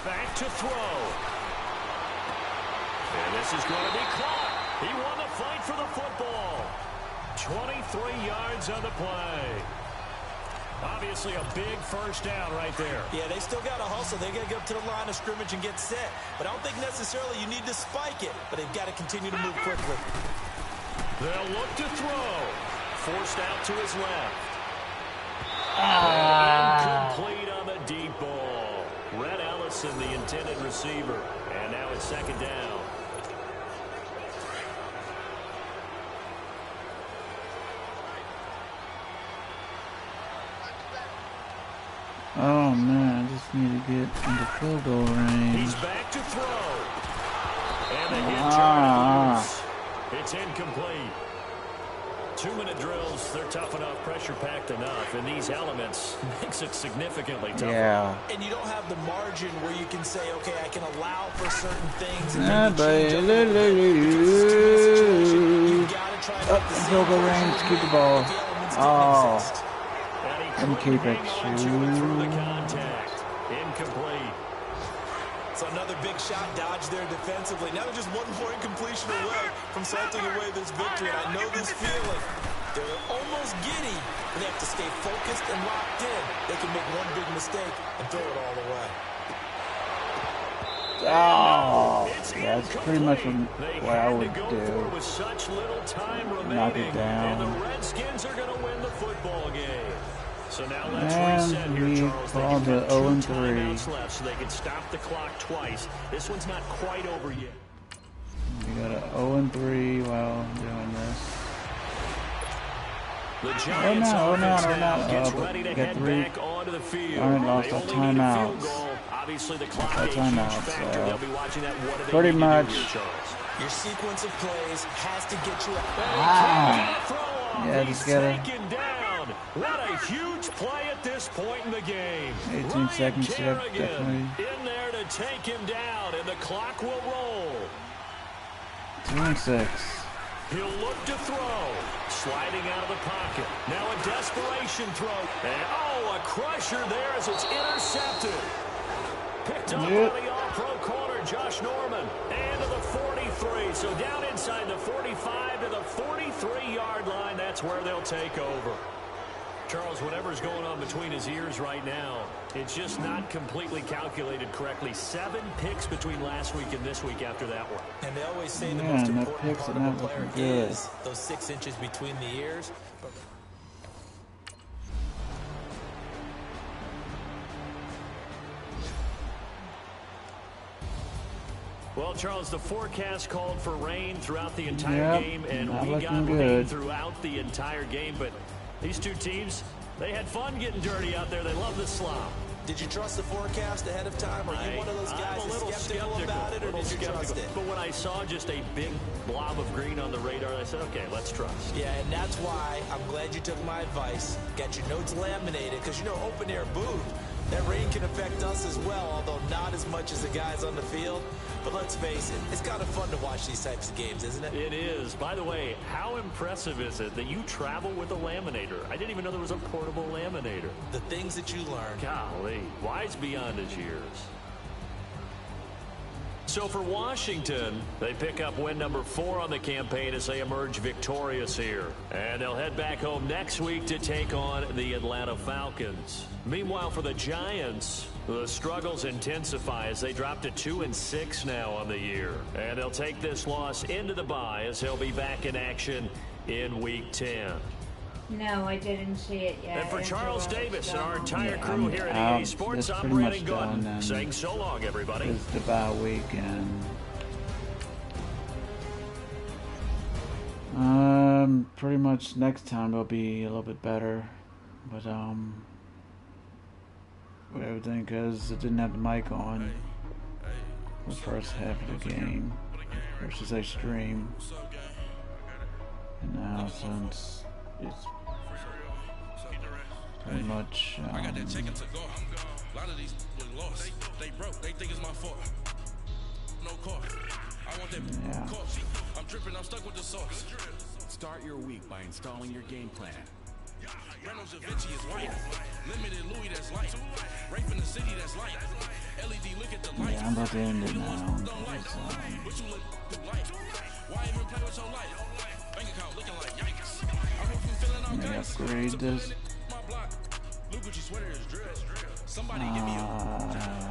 [SPEAKER 5] Back to throw. And this is going to be caught. He won the fight for the football. 23 yards on the play. Obviously a big 1st down right there.
[SPEAKER 6] Yeah, they still got to hustle. They got to go up to the line of scrimmage and get set. But I don't think necessarily you need to spike it. But they've got to continue to move quickly.
[SPEAKER 5] They'll look to throw. Forced out to his left. Incomplete on the deep ball. Rhett Ellison, the intended receiver. And now it's 2nd down.
[SPEAKER 12] Oh man, I just need to get into field goal range.
[SPEAKER 5] He's back to throw. And the hit turn loose. It's incomplete. 2-minute drills, they're tough enough, pressure-packed enough, and these elements makes it significantly tougher.
[SPEAKER 12] Yeah.
[SPEAKER 6] And you don't have the margin where you can say, okay, I can allow for certain things.
[SPEAKER 12] Field goal range, keep the ball. Oh. And keep it.
[SPEAKER 5] Through the contact. Incomplete.
[SPEAKER 6] So another big shot dodge there defensively. Now they're just one more incompletion away from salting away this victory. And I know this feeling. They're almost giddy, but they have to stay focused and locked in. they can make one big mistake and throw it all away.
[SPEAKER 12] Oh, yeah, that's pretty much what I would do. Knock it down.
[SPEAKER 5] And the Redskins are going to win the football game. So now let's reset
[SPEAKER 12] And
[SPEAKER 5] here,
[SPEAKER 12] we
[SPEAKER 5] Charles. They
[SPEAKER 12] called
[SPEAKER 5] got
[SPEAKER 12] the
[SPEAKER 5] 2
[SPEAKER 12] 0-3.
[SPEAKER 5] timeouts left, so they can stop the clock twice. This one's not quite over yet.
[SPEAKER 12] We got an 0-3 while doing this.
[SPEAKER 5] The Giants gets ready to head
[SPEAKER 12] 3.
[SPEAKER 5] back onto the field.
[SPEAKER 12] Already lost our timeouts.
[SPEAKER 5] Obviously, the clock
[SPEAKER 12] Our
[SPEAKER 5] age
[SPEAKER 12] timeouts,
[SPEAKER 5] factor. They'll be watching that. What do they
[SPEAKER 12] pretty
[SPEAKER 5] need
[SPEAKER 12] much.
[SPEAKER 5] to do here, Charles?
[SPEAKER 6] Your sequence of plays has to get you out.
[SPEAKER 12] Yeah, just get it.
[SPEAKER 5] Taken down. What a huge play at this point in the game.
[SPEAKER 12] 18 seconds left, definitely.
[SPEAKER 5] In there to take him down, and the clock will roll.
[SPEAKER 12] 2-6.
[SPEAKER 5] He'll look to throw. Sliding out of the pocket. Now a desperation throw. And a crusher there as it's intercepted. Picked up by the all-pro corner, Josh Norman. And to the 43. So down inside the 45 to the 43-yard line. That's where they'll take over. Charles, whatever's going on between his ears right now, it's just not completely calculated correctly. 7 picks between last week and this week after that one.
[SPEAKER 6] And they always say the most important part of a player is those 6 inches between the ears.
[SPEAKER 5] Well, Charles, the forecast called for rain throughout the entire game, and we got rain
[SPEAKER 12] good
[SPEAKER 5] throughout the entire game. But these two teams, they had fun getting dirty out there. They love the slop.
[SPEAKER 6] Did you trust the forecast ahead of time? Are you one of those guys that's skeptical about it, or did you trust it?
[SPEAKER 5] But when I saw just a big blob of green on the radar, I said, okay, let's trust.
[SPEAKER 6] Yeah, and that's why I'm glad you took my advice. Got your notes laminated, because, you know, open-air booth, that rain can affect us as well, although not as much as the guys on the field. But let's face it, it's kind of fun to watch these types of games, isn't it?
[SPEAKER 5] It is. By the way, how impressive is it that you travel with a laminator? I didn't even know there was a portable laminator.
[SPEAKER 6] The things that you learn.
[SPEAKER 5] Golly, wise beyond his years. So for Washington, they pick up win number 4 on the campaign as they emerge victorious here. And they'll head back home next week to take on the Atlanta Falcons. Meanwhile, for the Giants, the struggles intensify as they drop to 2-6 now on the year. And they'll take this loss into the bye as they'll be back in action in Week 10.
[SPEAKER 11] No, I didn't see it yet.
[SPEAKER 5] And for Charles Davis and our entire crew here at EA Sports, I'm Brandon Gunn, saying so long, everybody.
[SPEAKER 12] It's the bye week, and pretty much next time will be a little bit better, but with everything, because it didn't have the mic on the first half of the game, or should I say stream, and now since it's pretty much
[SPEAKER 13] I got that chicken to go. A lot of these was lost. They broke. They think it's my fault. No car. I want that car. I'm dripping. I'm stuck with the sauce.
[SPEAKER 8] Start your week by installing your game plan.
[SPEAKER 13] Reynolds Da Vinci is white. Limited Louis that's light. Rape in the city that's light. LED look at the light.
[SPEAKER 12] Yeah, I'm about to end it now.
[SPEAKER 13] What you look like? Why even play with your life? Bank account looking like yikes. I hope you feeling all
[SPEAKER 12] good. Upgrade this.
[SPEAKER 13] Look what you sweater is drill. Somebody give me a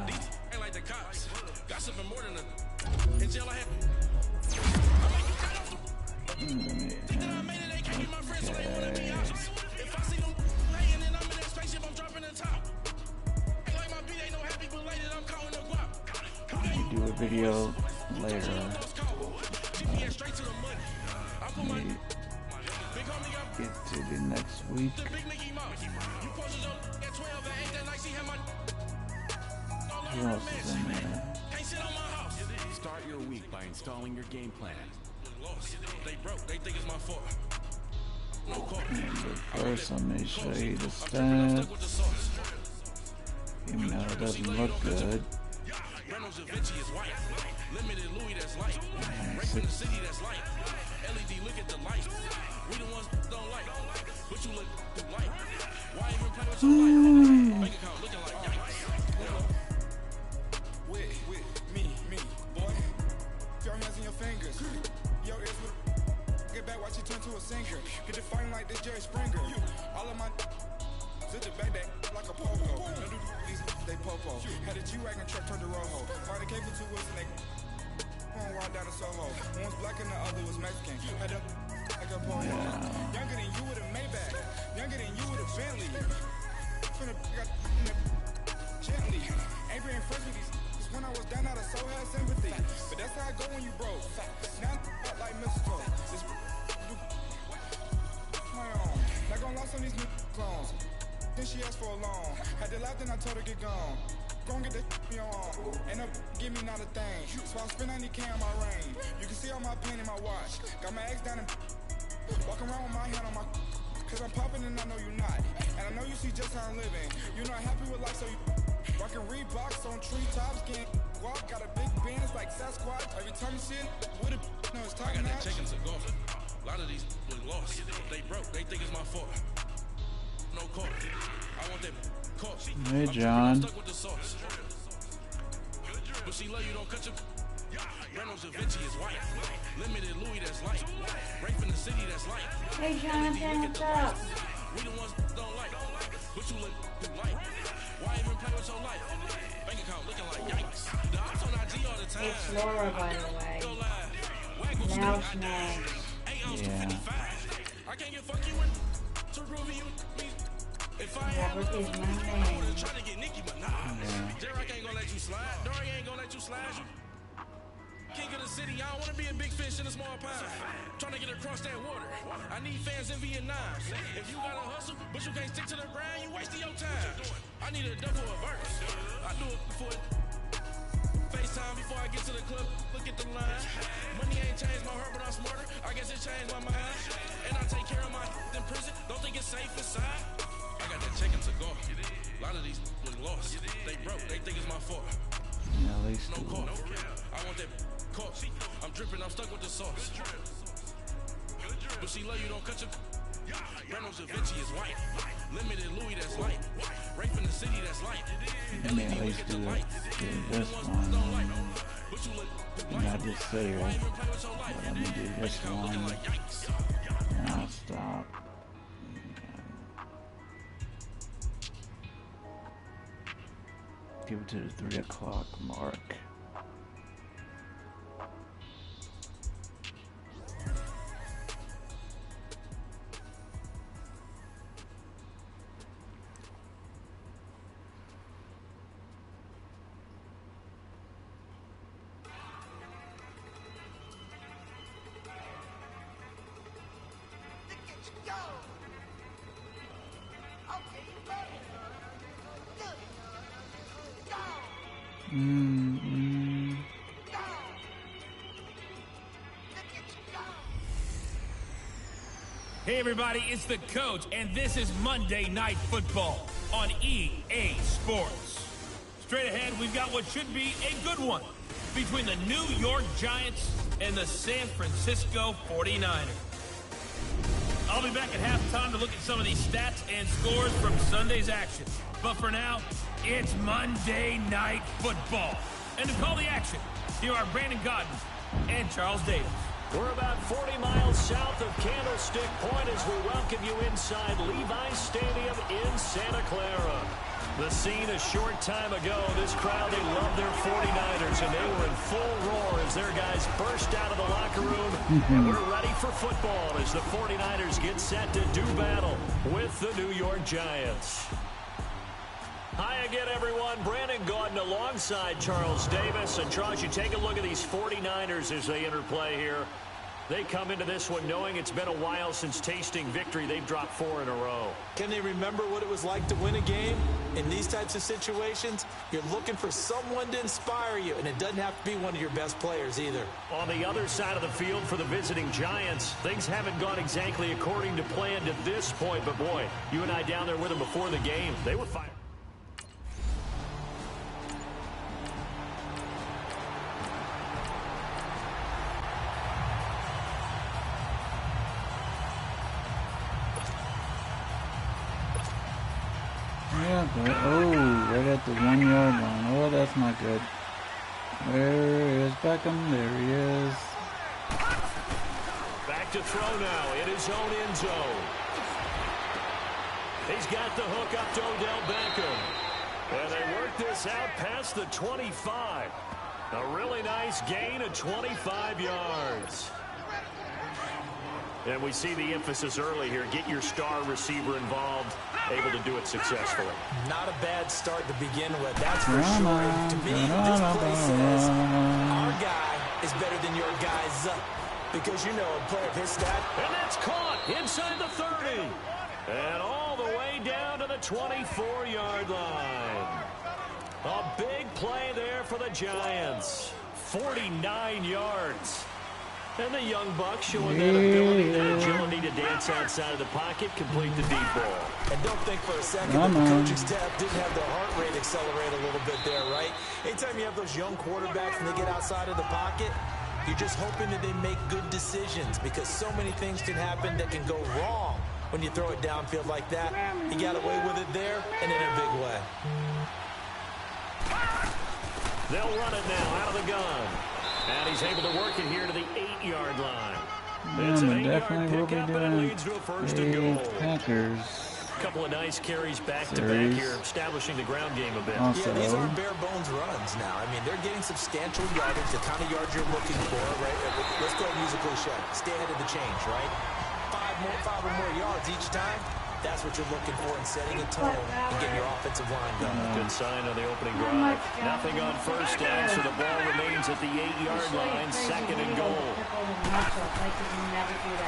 [SPEAKER 13] these ain't like the cops. Got something more than a in jail I have. I make you cut off the then I made it, they can't be my friends, so they wanna be options. If I see them laying and I'm in that spaceship, I'm dropping the top. Ain't like my beat ain't no happy belated, I'm calling the guap.
[SPEAKER 12] Do a video later. Get to the next week. Who else is in there?
[SPEAKER 8] Start your week by installing your game plan.
[SPEAKER 13] They broke. They think it's my fault.
[SPEAKER 12] But first, I'm going to show you the stats. Even though it doesn't look good.
[SPEAKER 13] Reynolds Da Vinci is white. Limited Louis that's light. Rape in the city that's light. LED look at the light. We the ones don't like. What you look like? Why even play with your life? Bank account looking like yikes. With me, boy. Your hands in your fingers. Yo, ears with get back, watch you turn to a singer. Get it fighting like this Jerry Springer. All of my zip the back like a pole.
[SPEAKER 14] Soho. Had a G-Wagon truck turned to Rojo. Party came for 2 weeks and they walked down to Soho. One was black and the other was Mexican. Had a like a pony. Younger than you with a Maybach. Younger than you with a Bentley. From the gently. Ain't been friends with these. When I was down out of so had sympathy. But that's how I go when you broke. Now I'm like mistletoe. This my own. Not gonna lost on these new clones. Then she asked for a loan. Had to laugh, then I told her get gone. Gon' get that me on. Ain't up, give me not a thing. So I spend 90K on my ring. You can see all my pain in my watch. Got my ex down and walk around with my hand on my. Cause I'm popping and I know you not. And I know you see just how I'm living. You're not happy with life, so you rockin' Reeboks on treetops. Getting walk, got a big band, it's like Sasquatch. Every time you see it, with a no, it's talking
[SPEAKER 13] I got that check into golf. A lot of these was lost. They broke, they think it's my fault. No court. I want that court.
[SPEAKER 12] Hey, John.
[SPEAKER 13] Stuck with the sauce. But she love you, don't cut your. Reynolds Da Vinci is white. Limited Louis that's light. Rape in the city that's light.
[SPEAKER 11] Hey, Jonathan, what's up?
[SPEAKER 13] We the ones don't like. What you look like? Why even play with your life? Bank account looking like yikes. The ops on IG all the time.
[SPEAKER 11] It's Laura, by the way. Now snags.
[SPEAKER 12] Yeah.
[SPEAKER 13] I can't get fuck you in. To prove you. If I
[SPEAKER 11] Robert is my name.
[SPEAKER 13] I would've tried to get Nicki, but nah. Derek ain't gonna let you slide. Dory ain't gonna let you slide. King of the city, I don't wanna be a big fish in a small pond. Trying to get across that water. I need fans in Vietnam. If you gotta hustle, but you can't stick to the grind, you wasting your time. I need a double a verse. I do it before FaceTime before I get to the club. Look at the line. Money ain't changed my heart, but I'm smarter. I guess it changed my mind. And I take care of my in prison. Don't think it's safe inside. I got that check into golf. A lot of these was lost. They broke. They think it's my fault.
[SPEAKER 12] Yeah, at least
[SPEAKER 13] no court. I want that court. I'm dripping. I'm stuck with the sauce. But she love you, don't cut your. Reynolds Da Vinci is white. Limited Louis that's light. Rape in the city that's light.
[SPEAKER 12] Let me at least do this one. Not just say it. But let me do this one. And I'll stop. Give it to the 3 o'clock mark.
[SPEAKER 4] Hey everybody, it's the coach, and this is Monday Night Football on EA Sports. Straight ahead, we've got what should be a good one between the New York Giants and the San Francisco 49ers. I'll be back at halftime to look at some of these stats and scores from Sunday's action. But for now, it's Monday Night Football. And to call the action, here are Brandon Godden and Charles Davis.
[SPEAKER 5] We're about 40 miles south of Candlestick Point as we welcome you inside Levi's Stadium in Santa Clara. The scene a short time ago, this crowd, they love their 49ers, and they were in full roar as their guys burst out of the locker room. And we're ready for football as the 49ers get set to do battle with the New York Giants. Hi again, everyone. Brandon Gaudin alongside Charles Davis. And Charles, you take a look at these 49ers as they interplay here. They come into this one knowing it's been a while since tasting victory. They've dropped 4 in a row.
[SPEAKER 6] Can they remember what it was like to win a game? In these types of situations, you're looking for someone to inspire you, and it doesn't have to be one of your best players either.
[SPEAKER 5] On the other side of the field for the visiting Giants, things haven't gone exactly according to plan to this point. But, boy, you and I down there with them before the game, they were fine.
[SPEAKER 12] Yeah, but right at the 1 yard line. Oh, that's not good. Where is Beckham? There he is.
[SPEAKER 5] Back to throw now in his own end zone. He's got the hook up to Odell Beckham. And they work this this out past the 25. A really nice gain of 25 yards. And we see the emphasis early here. Get your star receiver involved, able to do it successfully.
[SPEAKER 6] Not a bad start to begin with, that's for sure. To me, this play says our guy is better than your guy's because you know a player of his stat.
[SPEAKER 5] And that's caught inside the 30. And all the way down to the 24-yard line. A big play there for the Giants. 49 yards. And the young buck showing that ability, that agility to dance outside of the pocket, complete the deep ball.
[SPEAKER 6] And don't think for a second that the coaching staff didn't have their heart rate accelerate a little bit there, right? Anytime you have those young quarterbacks and they get outside of the pocket, you're just hoping that they make good decisions because so many things can happen that can go wrong when you throw it downfield like that. He got away with it there and in a big way.
[SPEAKER 5] They'll run it now out of the gun. And he's able to work it here to the 8-yard line. It's an 8-yard pickup, and it leads to a first and goal.
[SPEAKER 12] Packers.
[SPEAKER 5] A couple of nice carries back-to-back here, establishing the ground game a bit.
[SPEAKER 12] Also,
[SPEAKER 6] yeah, these aren't bare-bones runs now. I mean, they're getting substantial yardage, the kind of yards you're looking for, right? Let's go use a cliche. Stay ahead of the change, right? Five or more yards each time. That's what you're looking for in setting a tone and getting your offensive line going.
[SPEAKER 5] Good sign on the opening drive. Nothing on first down, so the ball remains at the 8-yard line, second and goal.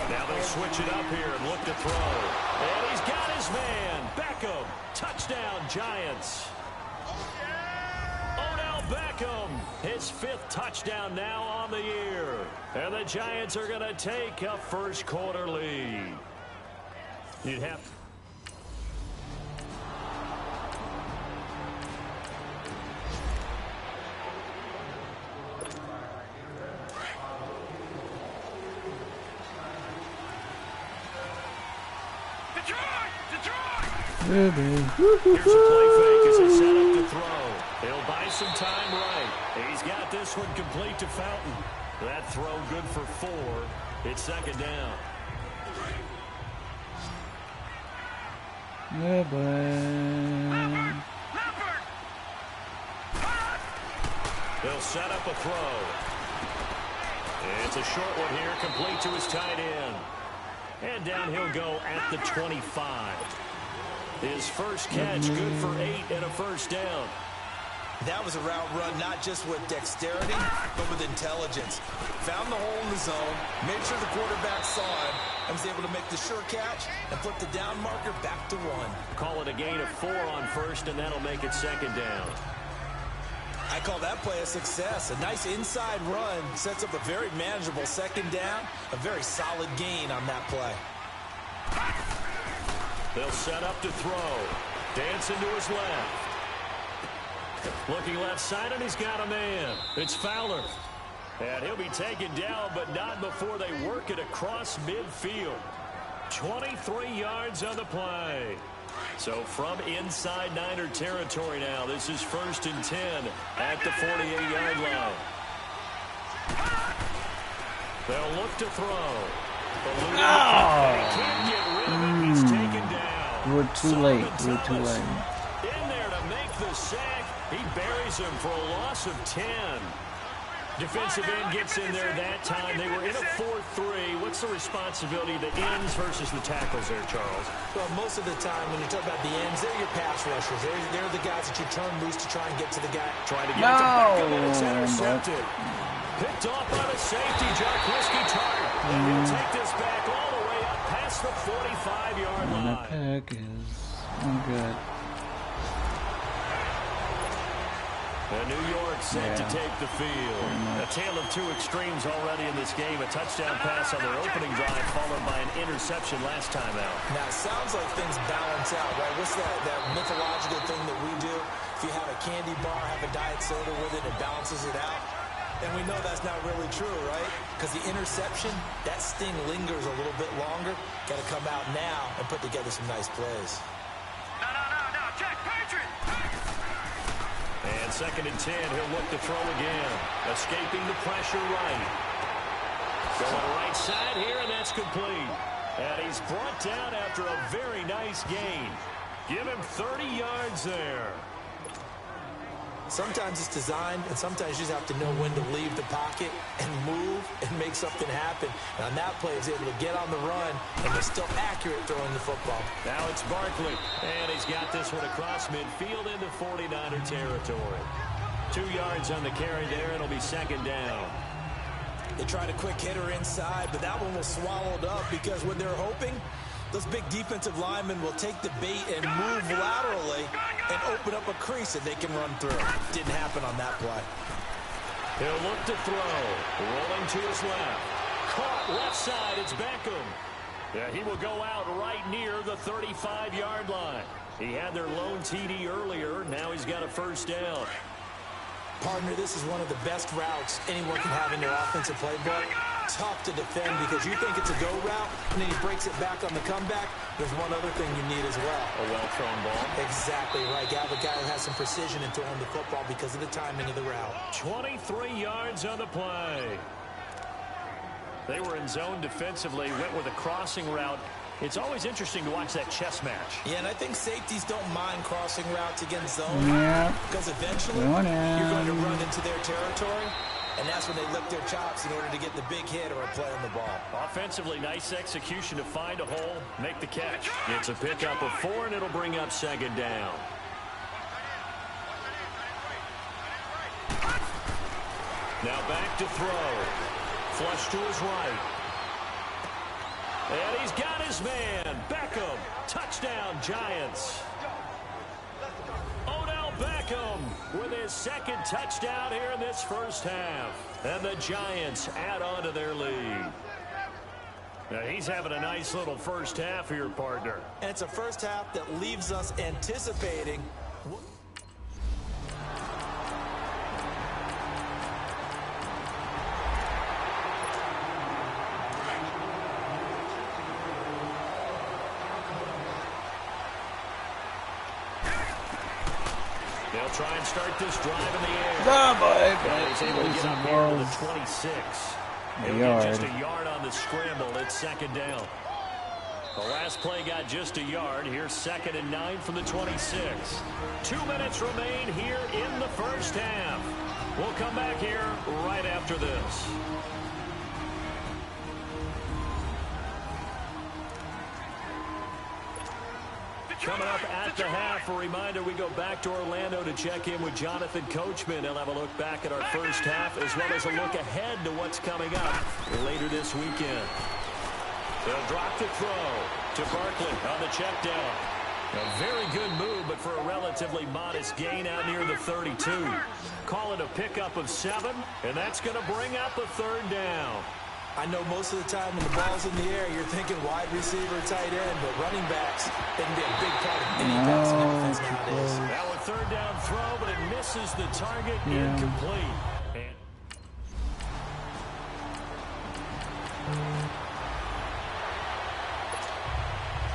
[SPEAKER 5] Now they'll switch it up here and look to throw. And he's got his man, Beckham. Touchdown, Giants. Odell Beckham, his 5th touchdown now on the year. And the Giants are going to take a first quarter lead. You'd have to.
[SPEAKER 12] Here's a
[SPEAKER 5] play fake as they set up to throw. He'll buy some time right. He's got this one complete to Fountain. That throw good for 4. It's second down.
[SPEAKER 12] Yeah, boy.
[SPEAKER 5] They'll set up a throw. It's a short one here, complete to his tight end. And down he'll go at the 25. His first catch, good for 8 and a first down.
[SPEAKER 6] That was a route run not just with dexterity, but with intelligence. Found the hole in the zone, made sure the quarterback saw him, and was able to make the sure catch and flip the down marker back to 1.
[SPEAKER 5] Call it a gain of 4 on first, and that'll make it second down.
[SPEAKER 6] I call that play a success. A nice inside run sets up a very manageable second down, a very solid gain on that play.
[SPEAKER 5] They'll set up to throw. Dancing to his left. Looking left side, and he's got a man. It's Fowler. And he'll be taken down, but not before they work it across midfield. 23 yards on the play. So from inside Niner territory now, this is 1st and 10 at the 48-yard line. They'll look to throw. He can't get rid of him. He's taken down.
[SPEAKER 12] We're too late. We're too late.
[SPEAKER 5] In there to make the sack. He buries him for a loss of 10. Defensive end gets in there that time. They were in a 4-3. What's the responsibility of the ends versus the tackles there, Charles?
[SPEAKER 6] Well, most of the time when you talk about the ends, they're your pass rushers. They're the guys that you turn loose to try and get to the guy.
[SPEAKER 5] Trying to get it to Beckham, and it's intercepted. Picked off by the safety, Jarkowski Tart. And he'll take this back all the way up past the 45-yard line.
[SPEAKER 12] And the pack is good.
[SPEAKER 5] New York set to take the field. A tale of two extremes already in this game. A touchdown pass on their opening drive, followed by an interception last time out.
[SPEAKER 6] Now, it sounds like things balance out, right? What's that mythological thing that we do? If you have a candy bar, have a diet soda with it, it balances it out. And we know that's not really true, right? Because the interception, that sting lingers a little bit longer. Got to come out now and put together some nice plays.
[SPEAKER 10] No, check, Patriot!
[SPEAKER 5] And 2nd and 10, he'll look to throw again. Escaping the pressure right. Going right side here, and that's complete. And he's brought down after a very nice gain. Give him 30 yards there.
[SPEAKER 6] Sometimes it's designed, and sometimes you just have to know when to leave the pocket and move and make something happen. And on that play, he's able to get on the run, and they're still accurate throwing the football.
[SPEAKER 5] Now it's Barkley, and he's got this one across midfield into 49er territory. 2 yards on the carry there, and it'll be second down.
[SPEAKER 6] They tried a quick hitter inside, but that one was swallowed up because when they're hoping, those big defensive linemen will take the bait and move laterally and open up a crease that they can run through. Didn't happen on that play.
[SPEAKER 5] He'll look to throw. Rolling to his left. Caught left side. It's Beckham. Yeah, he will go out right near the 35-yard line. He had their lone TD earlier. Now he's got a first down.
[SPEAKER 6] Partner, this is one of the best routes anyone can have in their offensive playbook. Tough to defend because you think it's a go route, and then he breaks it back on the comeback. There's one other thing you need as well.
[SPEAKER 5] A well-thrown ball.
[SPEAKER 6] Exactly right. You have a guy who has some precision in throwing the football because of the timing of the route.
[SPEAKER 5] 23 yards on the play. They were in zone defensively, went with a crossing route. It's always interesting to watch that chess match.
[SPEAKER 6] Yeah, and I think safeties don't mind crossing routes against zone.
[SPEAKER 12] Yeah.
[SPEAKER 6] Because eventually you're going to run into their territory, and that's when they lick their chops in order to get the big hit or a play on the ball.
[SPEAKER 5] Offensively, nice execution to find a hole, make the catch. It's a pickup of 4, and it'll bring up second down. Now back to throw. Flush to his right. And he's got his man, Beckham. Touchdown, Giants. Odell Beckham with his second touchdown here in this first half. And the Giants add on to their lead. Now he's having a nice little first half here, partner.
[SPEAKER 6] And it's a first half that leaves us anticipating.
[SPEAKER 5] They'll try and start this drive in the air.
[SPEAKER 12] Oh, boy.
[SPEAKER 5] He's able to get up here to the 26. He'll get just a yard on the scramble. It's second down. The last play got just a yard. Here's 2nd and 9 from the 26. 2 minutes remain here in the first half. We'll come back here right after this. Coming up at the half, a reminder, we go back to Orlando to check in with Jonathan Coachman. He'll have a look back at our first half as well as a look ahead to what's coming up later this weekend. They'll drop the throw to Barkley on the check down. A very good move, but for a relatively modest gain out near the 32. Call it a pickup of 7, and that's going to bring up a third down.
[SPEAKER 6] I know most of the time when the ball's in the air, you're thinking wide receiver, tight end, but running backs, they can be a big part of any passing offense nowadays.
[SPEAKER 5] Now a third down throw, but it misses the target, incomplete.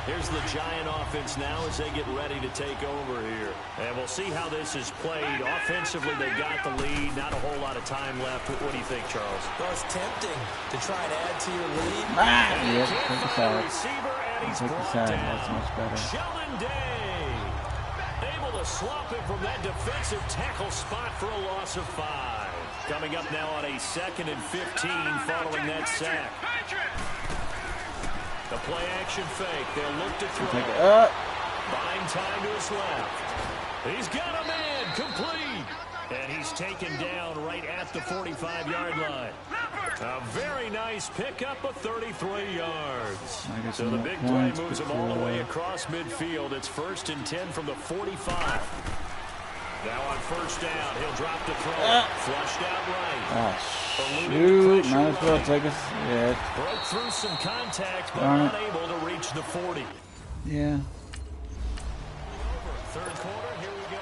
[SPEAKER 5] Here's the Giant offense now as they get ready to take over here. And we'll see how this is played. Offensively, they got the lead. Not a whole lot of time left. What do you think, Charles?
[SPEAKER 6] Well, it's tempting to try and add to your lead.
[SPEAKER 12] Yep, take the side. Take the side. That's much better.
[SPEAKER 5] Sheldon Day able to slump him from that defensive tackle spot for a loss of 5. Coming up now on a 2nd and 15 following that sack. The play action fake. They'll look to throw. Buying time to his left. He's got a man complete. And he's taken down right at the 45-yard line. A very nice pickup of 33 yards. So the big play moves him all the way across midfield. It's 1st and 10 from the 45. Now on first down, he'll drop the throw. Flushed out right.
[SPEAKER 12] Shoot, might as well take us. Yeah.
[SPEAKER 5] Broke through some contact, but unable to reach the 40.
[SPEAKER 12] Yeah.
[SPEAKER 5] Third quarter, here we go.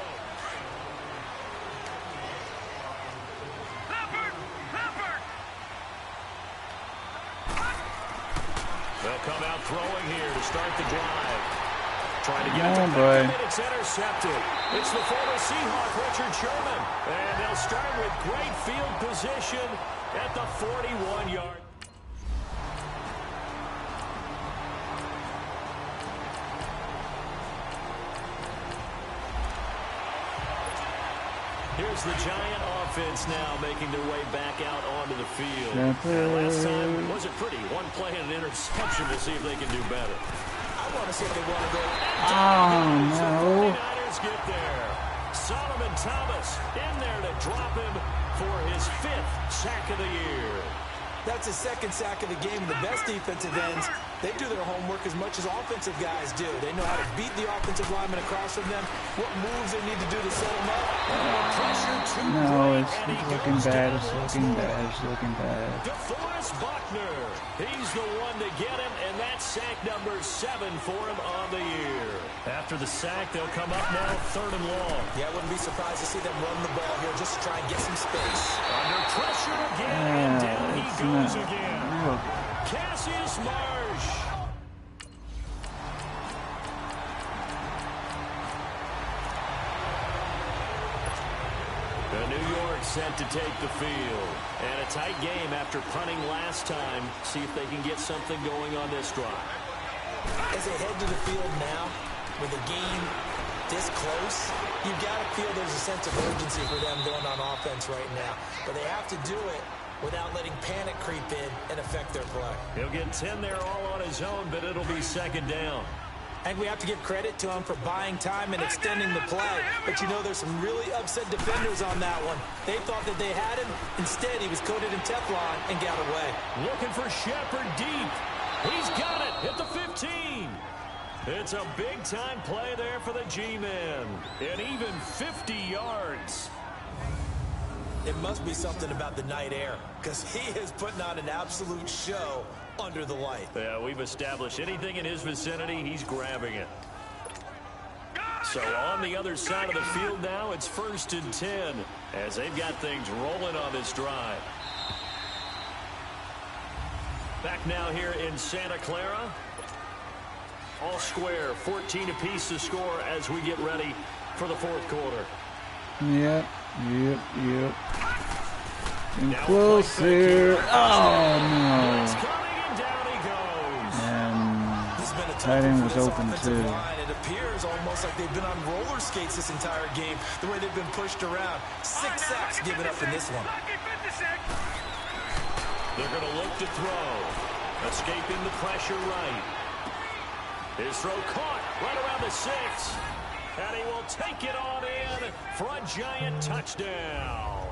[SPEAKER 5] They'll come out throwing here to start the drive. Trying to get it to Beckham, and it's intercepted. It's the former Seahawk, Richard Sherman. And they'll start with great field position at the 41-yard. Here's the Giant offense now making their way back out onto the field. Last time wasn't pretty. One play and an interception. We'll see if they can do better.
[SPEAKER 6] I want to see if they want to go.
[SPEAKER 5] The
[SPEAKER 12] Oh, no.
[SPEAKER 5] 49ers get there. Solomon Thomas in there to drop him for his 5th sack of the year.
[SPEAKER 6] That's his 2nd sack of the game. The best defensive ends, they do their homework as much as offensive guys do. They know how to beat the offensive lineman across from them, what moves they need to do to set them up.
[SPEAKER 12] No, it's looking bad. It's looking bad. It's looking bad.
[SPEAKER 5] DeForest Buckner. He's the one to get him, and that's sack number 7 for him on the year. After the sack, they'll come up now 3rd and long.
[SPEAKER 6] Yeah, I wouldn't be surprised to see them run the ball here just to try and get some space.
[SPEAKER 5] Under pressure again, and down he goes again. Cassius Marsh. New York set to take the field. And a tight game after punting last time. See if they can get something going on this drive.
[SPEAKER 6] As they head to the field now, with the game this close, you've got to feel there's a sense of urgency for them going on offense right now. But they have to do it without letting panic creep in and affect their play.
[SPEAKER 5] He'll get 10 there all on his own, but it'll be 2nd down.
[SPEAKER 6] I think we have to give credit to him for buying time and extending the play. But you know, there's some really upset defenders on that one. They thought that they had him. Instead, he was coated in Teflon and got away.
[SPEAKER 5] Looking for Shepard deep. He's got it at the 15. It's a big-time play there for the G-Men. And even 50 yards.
[SPEAKER 6] It must be something about the night air, because he is putting on an absolute show under the light.
[SPEAKER 5] Yeah, we've established anything in his vicinity, he's grabbing it. So on the other side of the field now, it's 1st and 10 as they've got things rolling on this drive. Back now here in Santa Clara. All square, 14 apiece to score as we get ready for the 4th quarter.
[SPEAKER 12] Yep. And closer. Oh, no. And tight end was open, too.
[SPEAKER 6] It appears almost like they've been on roller skates this entire game, the way they've been pushed around. 6 sacks given up in this one.
[SPEAKER 5] They're going to look to throw. Escaping the pressure right. His throw caught right around the 6. And he will take it on in for a Giant touchdown.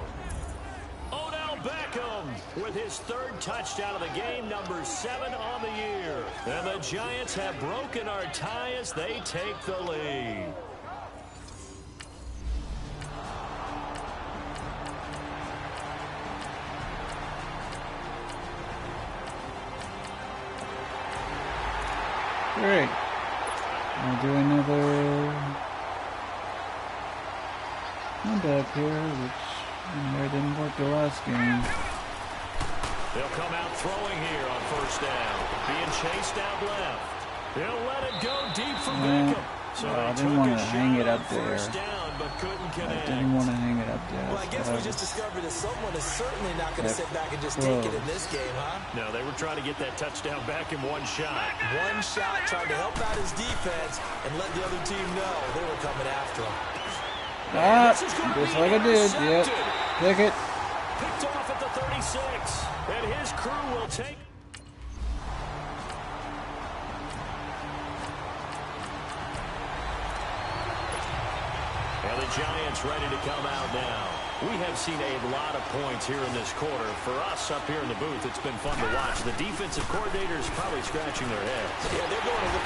[SPEAKER 5] Odell Beckham with his 3rd touchdown of the game, number 7 on the year. And the Giants have broken our tie as they take the lead.
[SPEAKER 12] Great. I'll do another comeback here, which didn't work the last game.
[SPEAKER 5] They'll come out throwing here on 1st down. Being chased out left. They'll let it go deep for Beckham. So
[SPEAKER 12] I didn't want to hang it up there.
[SPEAKER 5] Down, but couldn't connect.
[SPEAKER 12] I didn't want to hang it up there.
[SPEAKER 6] Well, I guess we just discovered that someone is certainly not going to sit back and just take it in this game, huh?
[SPEAKER 5] No, they were trying to get that touchdown back in one shot.
[SPEAKER 6] One shot, trying to help out his defense and let the other team know they were coming after him.
[SPEAKER 12] Just like I did. Yep. Pick it.
[SPEAKER 5] Picked off at the 36. And his crew will take. And the Giants ready to come out now. We have seen a lot of points here in this quarter. For us up here in the booth, it's been fun to watch. The defensive coordinators probably scratching their heads.
[SPEAKER 6] Yeah, they're going to look.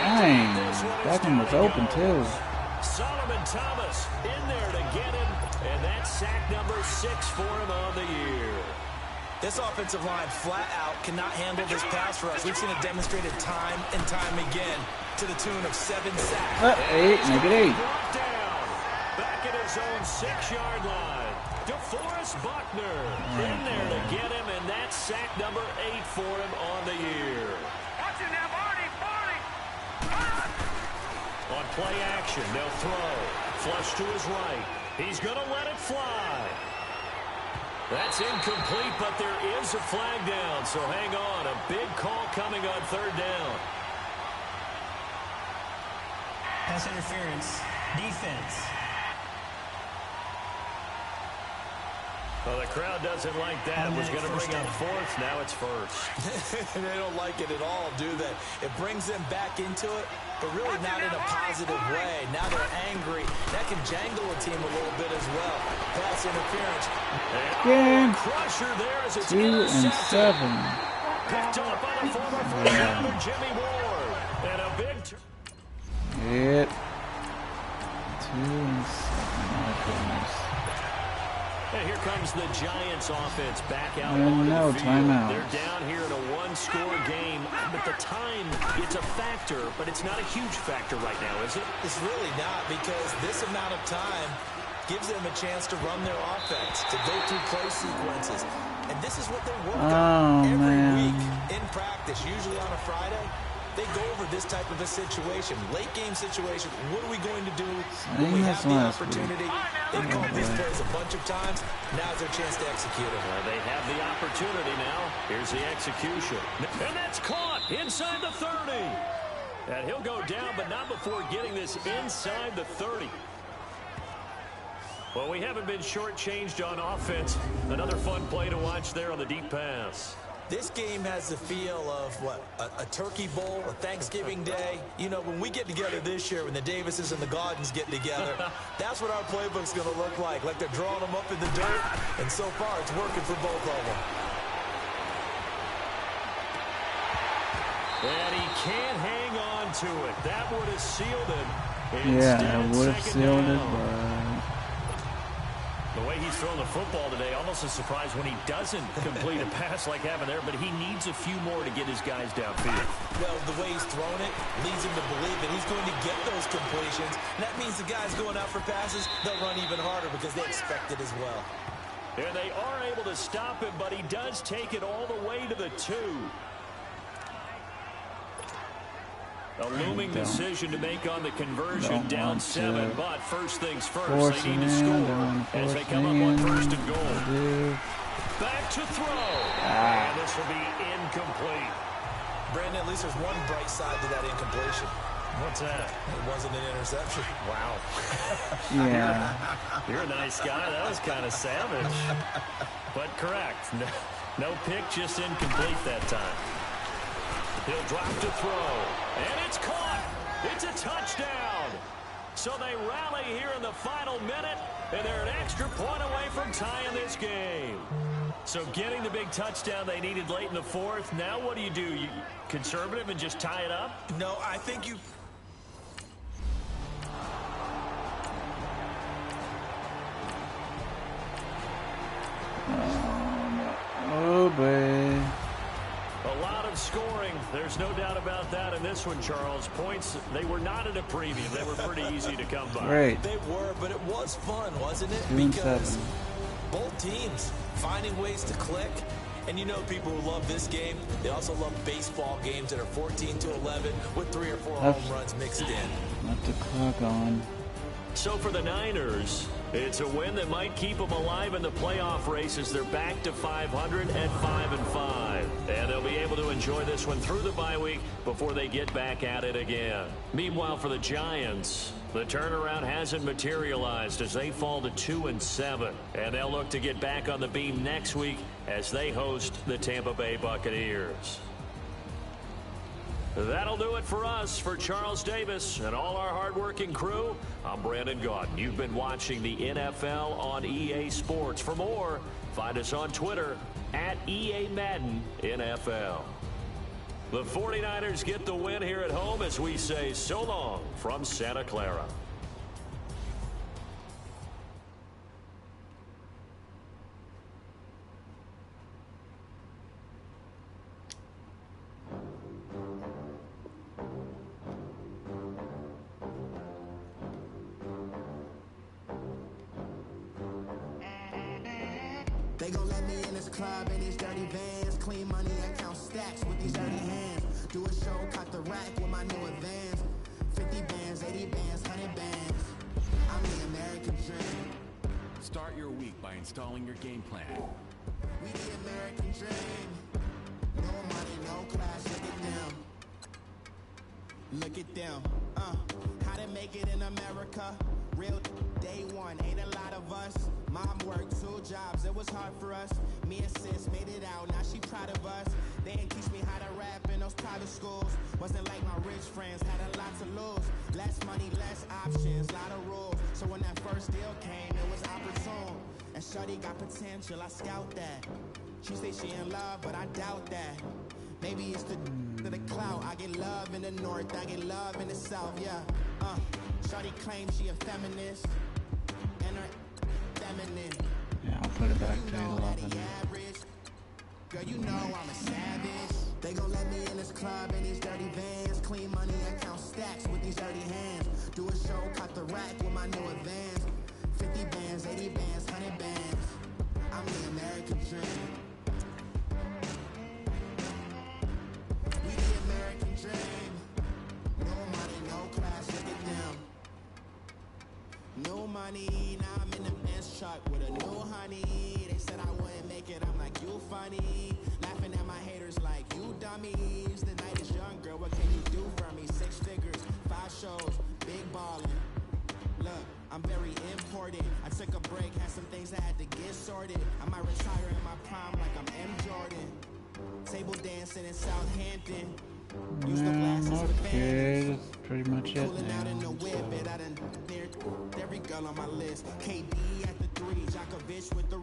[SPEAKER 12] Dang, Beckham was open too.
[SPEAKER 5] Solomon Thomas in there to get him, and that's sack number 6 for him on the year.
[SPEAKER 6] This offensive line flat out cannot handle this pass rush. We've seen it demonstrated time and time again to the tune of 7 sacks.
[SPEAKER 12] 8, make it 8.
[SPEAKER 5] Back at his own 6-yard line. DeForest Buckner in there to get him, and that's sack number 8 for him on the year.
[SPEAKER 10] Watching now, Barney.
[SPEAKER 5] On play action, they'll throw. Flush to his right. He's going to let it fly. That's incomplete, but there is a flag down, so hang on. A big call coming on 3rd down.
[SPEAKER 7] Pass interference. Defense.
[SPEAKER 5] Well, the crowd doesn't like that. It was going to bring up fourth. Now it's first.
[SPEAKER 6] They don't like it at all, do they? It brings them back into it, but really not in a positive way. Now they're angry. That can jangle a team a little bit as well. Pass interference.
[SPEAKER 12] Game.
[SPEAKER 6] Crusher there as it's
[SPEAKER 12] 2 and 7.
[SPEAKER 5] Picked up by the former first-rounder Jimmy Ward. And a big
[SPEAKER 12] Yep. 2 and 7. My goodness.
[SPEAKER 5] And here comes the Giants offense back out
[SPEAKER 12] And
[SPEAKER 5] on
[SPEAKER 12] no
[SPEAKER 5] the field.
[SPEAKER 12] timeout.
[SPEAKER 5] They're down here in a one-score game. But the time, it's a factor, but it's not a huge factor right now, is it?
[SPEAKER 6] It's really not, because this amount of time gives them a chance to run their offense, to go through play sequences. And this is what they work on every week in practice, usually on a Friday. They go over this type of a situation, late game situation. What are we going to do when we have the opportunity? They've called these plays a bunch of times. Now's their chance to execute it.
[SPEAKER 5] They have the opportunity now. Here's the execution. And that's caught inside the 30. And he'll go down, but not before getting this inside the 30. Well, we haven't been shortchanged on offense. Another fun play to watch there on the deep pass.
[SPEAKER 6] This game has the feel of, what, a turkey bowl, a Thanksgiving day. You know, when we get together this year, when the Davises and the Gaudens get together, that's what our playbook's going to look like they're drawing them up in the dirt. And so far, it's working for both of them.
[SPEAKER 5] And he can't hang on to it. That would have sealed him.
[SPEAKER 12] Yeah, that would have sealed it, but...
[SPEAKER 5] The way he's throwing the football today, almost a surprise when he doesn't complete a pass like having there, but he needs a few more to get his guys downfield.
[SPEAKER 6] Well, the way he's thrown it leads him to believe that he's going to get those completions. And that means the guys going out for passes, they'll run even harder because they expect it as well.
[SPEAKER 5] And they are able to stop him, but he does take it all the way to the 2. A looming decision to make on the conversion, down 7, but first things first, they need to score as they come up on first and goal. Back to throw, and this will be incomplete.
[SPEAKER 6] Brandon, at least there's one bright side to that incompletion.
[SPEAKER 5] What's that?
[SPEAKER 6] It wasn't an interception.
[SPEAKER 5] Wow.
[SPEAKER 12] Yeah.
[SPEAKER 5] You're a nice guy. That was kind of savage. But correct. No pick, just incomplete that time. He'll drop to throw, and it's caught. It's a touchdown. So they rally here in the final minute, and they're an extra point away from tying this game. So getting the big touchdown they needed late in the 4th. Now what do? You conservative and just tie it up?
[SPEAKER 6] No, I think you...
[SPEAKER 12] Oh, boy.
[SPEAKER 5] A lot of scoring. There's no doubt about that in this one, Charles. Points, they were not at a premium. They were pretty easy to come by.
[SPEAKER 12] Great.
[SPEAKER 6] They were, but it was fun, wasn't it?
[SPEAKER 12] 2 and
[SPEAKER 6] because
[SPEAKER 12] 7.
[SPEAKER 6] both teams finding ways to click. And you know people who love this game, they also love baseball games that are 14-11 with 3 or 4 home runs mixed in.
[SPEAKER 12] Let the clock on.
[SPEAKER 5] So for the Niners, it's a win that might keep them alive in the playoff race as they're back to 500 at 5-5. And they'll be able to enjoy this one through the bye week before they get back at it again. Meanwhile, for the Giants, the turnaround hasn't materialized as they fall to 2-7. And they'll look to get back on the beam next week as they host the Tampa Bay Buccaneers. That'll do it for us. For Charles Davis and all our hardworking crew, I'm Brandon Gaudin. You've been watching the NFL on EA Sports. For more, find us on Twitter at EA Madden NFL. The 49ers get the win here at home as we say so long from Santa Clara.
[SPEAKER 2] They gon' let me in this club in these dirty vans. Clean money and count stacks with these dirty hands. Do a show, cut the rack with my new advance. 50 bands, 80 bands, 100 bands. I'm the American dream.
[SPEAKER 8] Start your week by installing your game plan.
[SPEAKER 2] We the American dream. No money, no class, look at them. Look at them. How to make it in America. Real day one, ain't a lot of us.
[SPEAKER 15] Mom worked 2 jobs, it was hard for us. Me and sis made it out, now she proud of us. They didn't teach me how to rap in those private schools. Wasn't like my rich friends, had a lot to lose. Less money, less options, lot of rules. So when that first deal came, it was opportune. And shorty got potential, I scout that. She say she in love, but I doubt that. Maybe it's the clout. I get love in the north, I get love in the south, yeah. Shorty claims she a feminist, and her feminine.
[SPEAKER 12] Yeah, I'll put it back to 11.
[SPEAKER 15] Girl, you know I'm a savage. They gon' let me in this club in these dirty vans. Clean money and count stacks with these dirty hands. Do a show, cut the rack with my new advance. 50 bands, 80 bands, 100 bands. I'm the American dream. We the American dream. No money, no class, look at them. No money, now I'm in the Benz truck with a new honey. They said I wouldn't make it, I'm like, you funny. Laughing at my haters like, you dummies. The night is young, girl, what can you do for me? 6 figures, 5 shows, big ballin'. Look, I'm very important. I took a break, had some things I had to get sorted. I might retire in my prime like I'm M. Jordan. Table dancing in Southampton. Use the glasses with
[SPEAKER 12] Okay, that's pretty much it
[SPEAKER 15] Cooling out in the
[SPEAKER 12] now.
[SPEAKER 15] whip, and I done near every girl on my list. KD at the 3, Djokovic with the